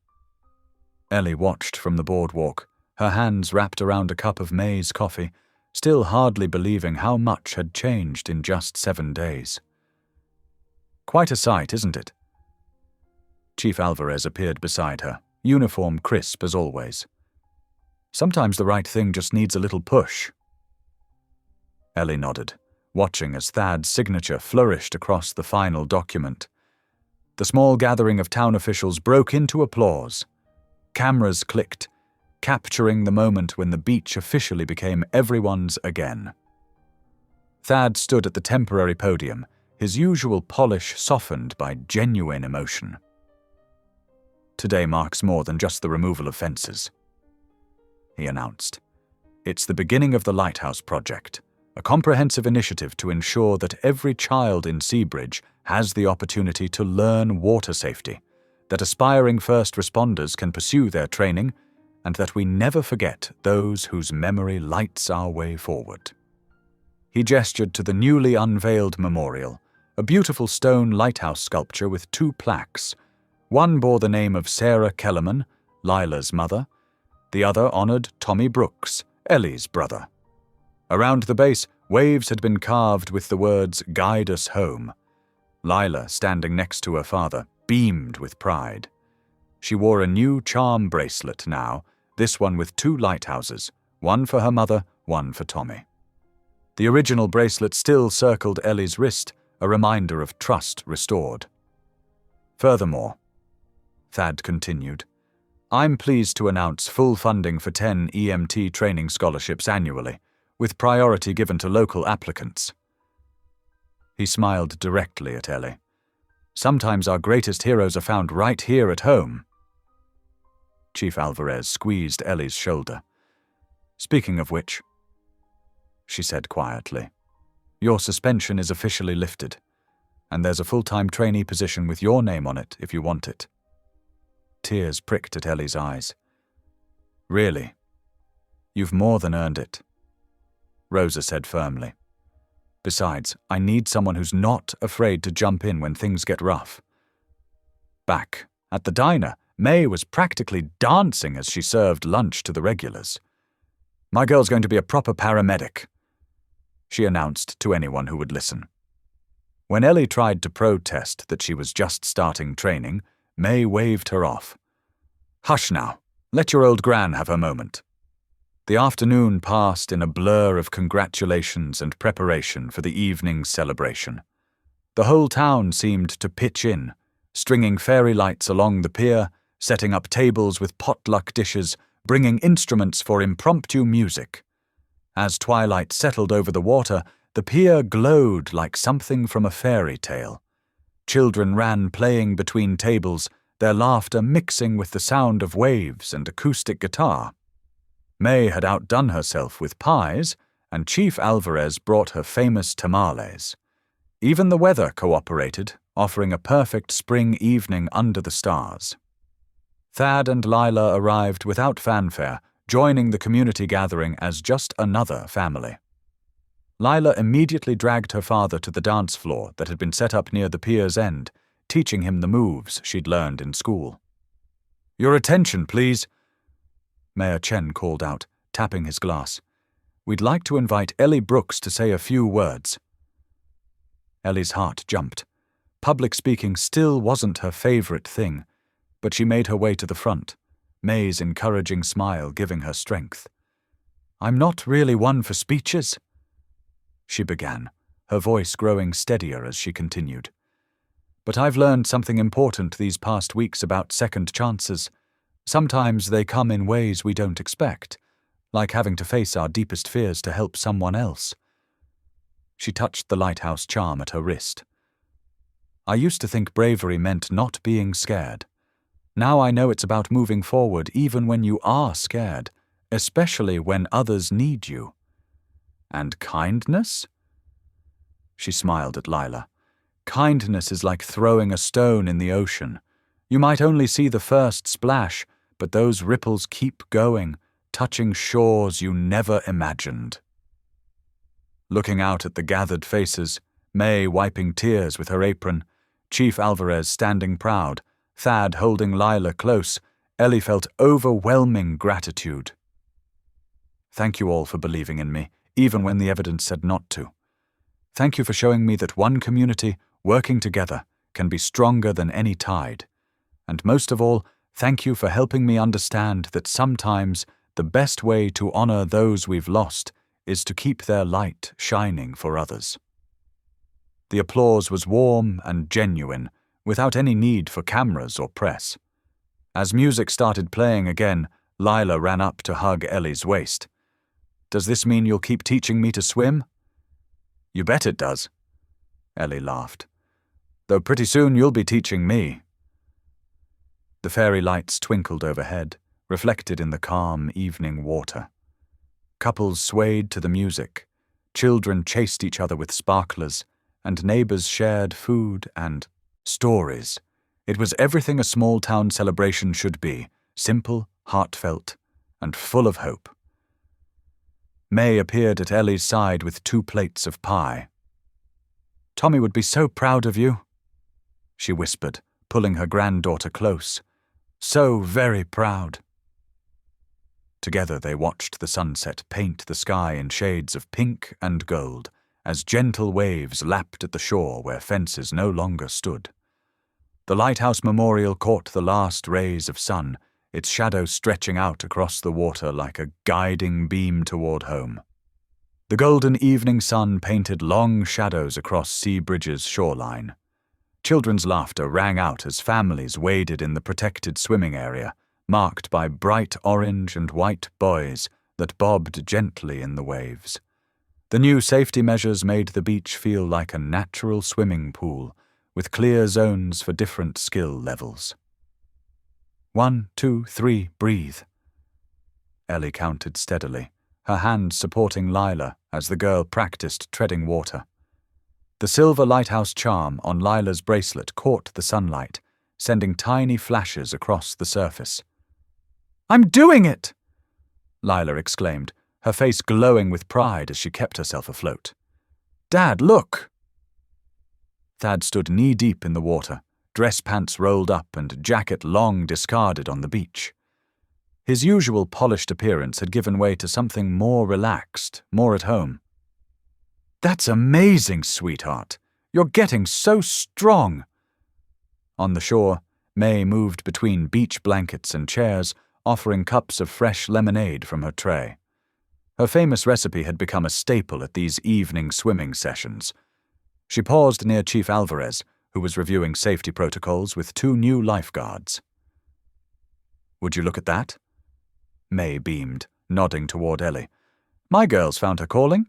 Ellie watched from the boardwalk, her hands wrapped around a cup of maize coffee, still hardly believing how much had changed in just 7 days. "Quite a sight, isn't it?" Chief Alvarez appeared beside her, uniform crisp as always. "Sometimes the right thing just needs a little push." Ellie nodded, watching as Thad's signature flourished across the final document. The small gathering of town officials broke into applause. Cameras clicked, capturing the moment when the beach officially became everyone's again. Thad stood at the temporary podium, his usual polish softened by genuine emotion. "Today marks more than just the removal of fences," he announced. "It's the beginning of the Lighthouse Project, a comprehensive initiative to ensure that every child in Seabridge has the opportunity to learn water safety, that aspiring first responders can pursue their training, and that we never forget those whose memory lights our way forward." He gestured to the newly unveiled memorial, a beautiful stone lighthouse sculpture with 2 plaques. One bore the name of Sarah Kellerman, Lila's mother. The other honored Tommy Brooks, Ellie's brother. Around the base, waves had been carved with the words, "Guide us home." Lila, standing next to her father, beamed with pride. She wore a new charm bracelet now, this one with 2 lighthouses, one for her mother, one for Tommy. The original bracelet still circled Ellie's wrist, a reminder of trust restored. "Furthermore," Thad continued, "I'm pleased to announce full funding for 10 EMT training scholarships annually, with priority given to local applicants." He smiled directly at Ellie. "Sometimes our greatest heroes are found right here at home." Chief Alvarez squeezed Ellie's shoulder. "Speaking of which," she said quietly, "your suspension is officially lifted. and there's a full-time trainee position with your name on it if you want it." Tears pricked at Ellie's eyes. "Really? You've more than earned it," Rosa said firmly. "Besides, I need someone who's not afraid to jump in when things get rough." Back at the diner, May was practically dancing as she served lunch to the regulars. "My girl's going to be a proper paramedic," she announced to anyone who would listen. When Ellie tried to protest that she was just starting training, May waved her off. "Hush now. Let your old gran have her moment." The afternoon passed in a blur of congratulations and preparation for the evening's celebration. The whole town seemed to pitch in, stringing fairy lights along the pier, setting up tables with potluck dishes, bringing instruments for impromptu music. As twilight settled over the water, the pier glowed like something from a fairy tale. Children ran playing between tables, their laughter mixing with the sound of waves and acoustic guitar. May had outdone herself with pies, and Chief Alvarez brought her famous tamales. Even the weather cooperated, offering a perfect spring evening under the stars. Thad and Lila arrived without fanfare, joining the community gathering as just another family. Lila immediately dragged her father to the dance floor that had been set up near the pier's end, teaching him the moves she'd learned in school. "Your attention, please," Mayor Chen called out, tapping his glass. "We'd like to invite Ellie Brooks to say a few words." Ellie's heart jumped. Public speaking still wasn't her favorite thing, but she made her way to the front, May's encouraging smile giving her strength. "I'm not really one for speeches," she began, her voice growing steadier as she continued. "But I've learned something important these past weeks about second chances. Sometimes they come in ways we don't expect, like having to face our deepest fears to help someone else." She touched the lighthouse charm at her wrist. "I used to think bravery meant not being scared. Now I know it's about moving forward even when you are scared, especially when others need you." "And kindness?" She smiled at Lila. "Kindness is like throwing a stone in the ocean. You might only see the first splash, but those ripples keep going, touching shores you never imagined." Looking out at the gathered faces, May wiping tears with her apron, Chief Alvarez standing proud, Thad holding Lila close, Ellie felt overwhelming gratitude. "Thank you all for believing in me, even when the evidence said not to. Thank you for showing me that one community, working together, can be stronger than any tide. And most of all, thank you for helping me understand that sometimes the best way to honor those we've lost is to keep their light shining for others." The applause was warm and genuine, without any need for cameras or press. As music started playing again, Lila ran up to hug Ellie's waist. "Does this mean you'll keep teaching me to swim?" "You bet it does," Ellie laughed. "Though pretty soon you'll be teaching me." The fairy lights twinkled overhead, reflected in the calm evening water. Couples swayed to the music, children chased each other with sparklers, and neighbors shared food and stories. It was everything a small-town celebration should be, simple, heartfelt, and full of hope. May appeared at Ellie's side with 2 plates of pie. "Tommy would be so proud of you," she whispered, pulling her granddaughter close. "So very proud." Together they watched the sunset paint the sky in shades of pink and gold, as gentle waves lapped at the shore where fences no longer stood. The lighthouse memorial caught the last rays of sun, its shadow stretching out across the water like a guiding beam toward home. The golden evening sun painted long shadows across Seabridge's shoreline. Children's laughter rang out as families waded in the protected swimming area, marked by bright orange and white buoys that bobbed gently in the waves. The new safety measures made the beach feel like a natural swimming pool, with clear zones for different skill levels. 1, 2, 3, breathe. Ellie counted steadily, her hand supporting Lila as the girl practiced treading water. The silver lighthouse charm on Lila's bracelet caught the sunlight, sending tiny flashes across the surface. "I'm doing it!" Lila exclaimed, her face glowing with pride as she kept herself afloat. "Dad, look!" Thad stood knee-deep in the water, dress pants rolled up and jacket long discarded on the beach. His usual polished appearance had given way to something more relaxed, more at home. "That's amazing, sweetheart. You're getting so strong." On the shore, May moved between beach blankets and chairs, offering cups of fresh lemonade from her tray. Her famous recipe had become a staple at these evening swimming sessions. She paused near Chief Alvarez, who was reviewing safety protocols with 2 new lifeguards. "Would you look at that?" May beamed, nodding toward Ellie. "My girl's found her calling."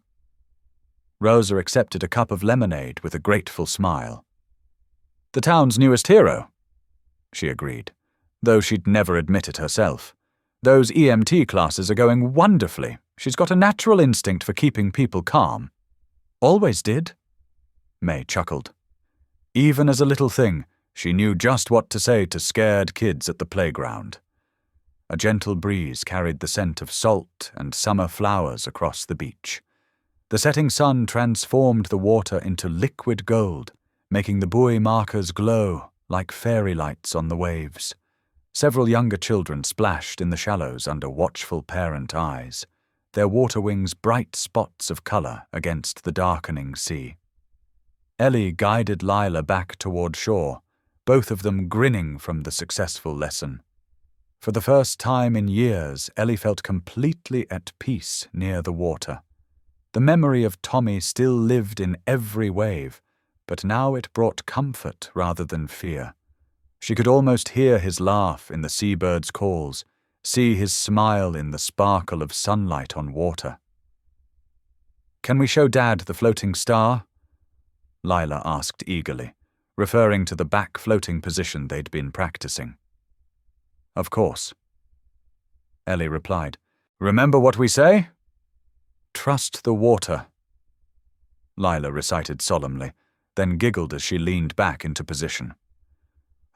Rosa accepted a cup of lemonade with a grateful smile. "The town's newest hero," she agreed, though she'd never admit it herself. "Those EMT classes are going wonderfully. She's got a natural instinct for keeping people calm." "Always did," May chuckled. Even as a little thing, she knew just what to say to scared kids at the playground. A gentle breeze carried the scent of salt and summer flowers across the beach. The setting sun transformed the water into liquid gold, making the buoy markers glow like fairy lights on the waves. Several younger children splashed in the shallows under watchful parent eyes, their water wings bright spots of colour against the darkening sea. Ellie guided Lila back toward shore, both of them grinning from the successful lesson. For the first time in years, Ellie felt completely at peace near the water. The memory of Tommy still lived in every wave, but now it brought comfort rather than fear. She could almost hear his laugh in the seabirds' calls, see his smile in the sparkle of sunlight on water. "Can we show Dad the floating star?" Lila asked eagerly, referring to the back floating position they'd been practicing. "Of course," Ellie replied. "Remember what we say?" "Trust the water," Lila recited solemnly, then giggled as she leaned back into position.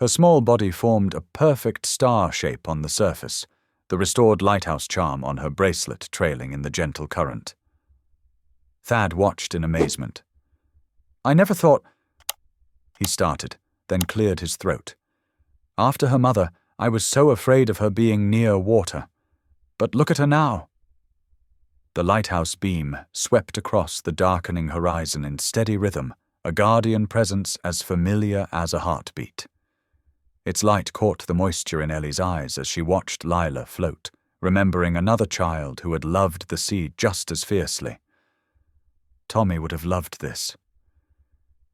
Her small body formed a perfect star shape on the surface, the restored lighthouse charm on her bracelet trailing in the gentle current. Thad watched in amazement. "I never thought—" he started, then cleared his throat. "After her mother, I was so afraid of her being near water. But look at her now." The lighthouse beam swept across the darkening horizon in steady rhythm, a guardian presence as familiar as a heartbeat. Its light caught the moisture in Ellie's eyes as she watched Lila float, remembering another child who had loved the sea just as fiercely. "Tommy would have loved this,"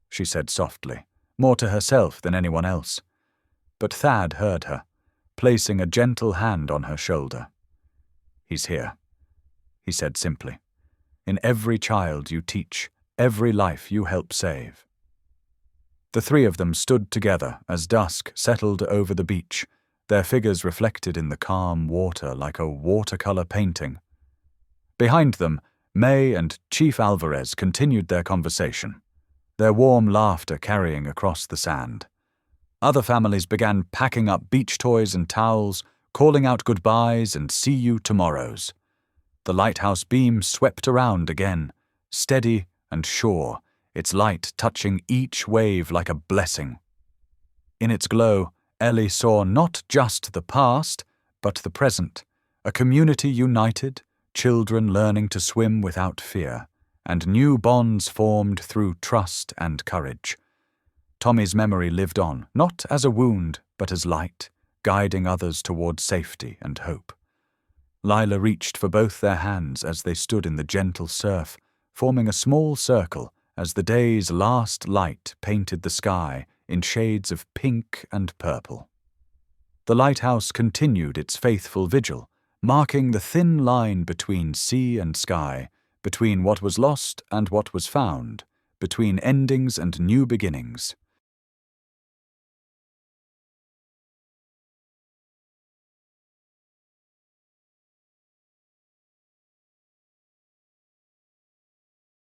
she said softly, more to herself than anyone else. But Thad heard her, placing a gentle hand on her shoulder. "He's here," he said simply. "In every child you teach, every life you help save." The 3 of them stood together as dusk settled over the beach, their figures reflected in the calm water like a watercolor painting. Behind them, May and Chief Alvarez continued their conversation, their warm laughter carrying across the sand. Other families began packing up beach toys and towels, calling out goodbyes and see you tomorrows. The lighthouse beam swept around again, steady and sure, its light touching each wave like a blessing. In its glow, Ellie saw not just the past, but the present, a community united, children learning to swim without fear, and new bonds formed through trust and courage. Tommy's memory lived on, not as a wound, but as light, guiding others toward safety and hope. Lila reached for both their hands as they stood in the gentle surf, forming a small circle as the day's last light painted the sky in shades of pink and purple. The lighthouse continued its faithful vigil, marking the thin line between sea and sky, between what was lost and what was found, between endings and new beginnings.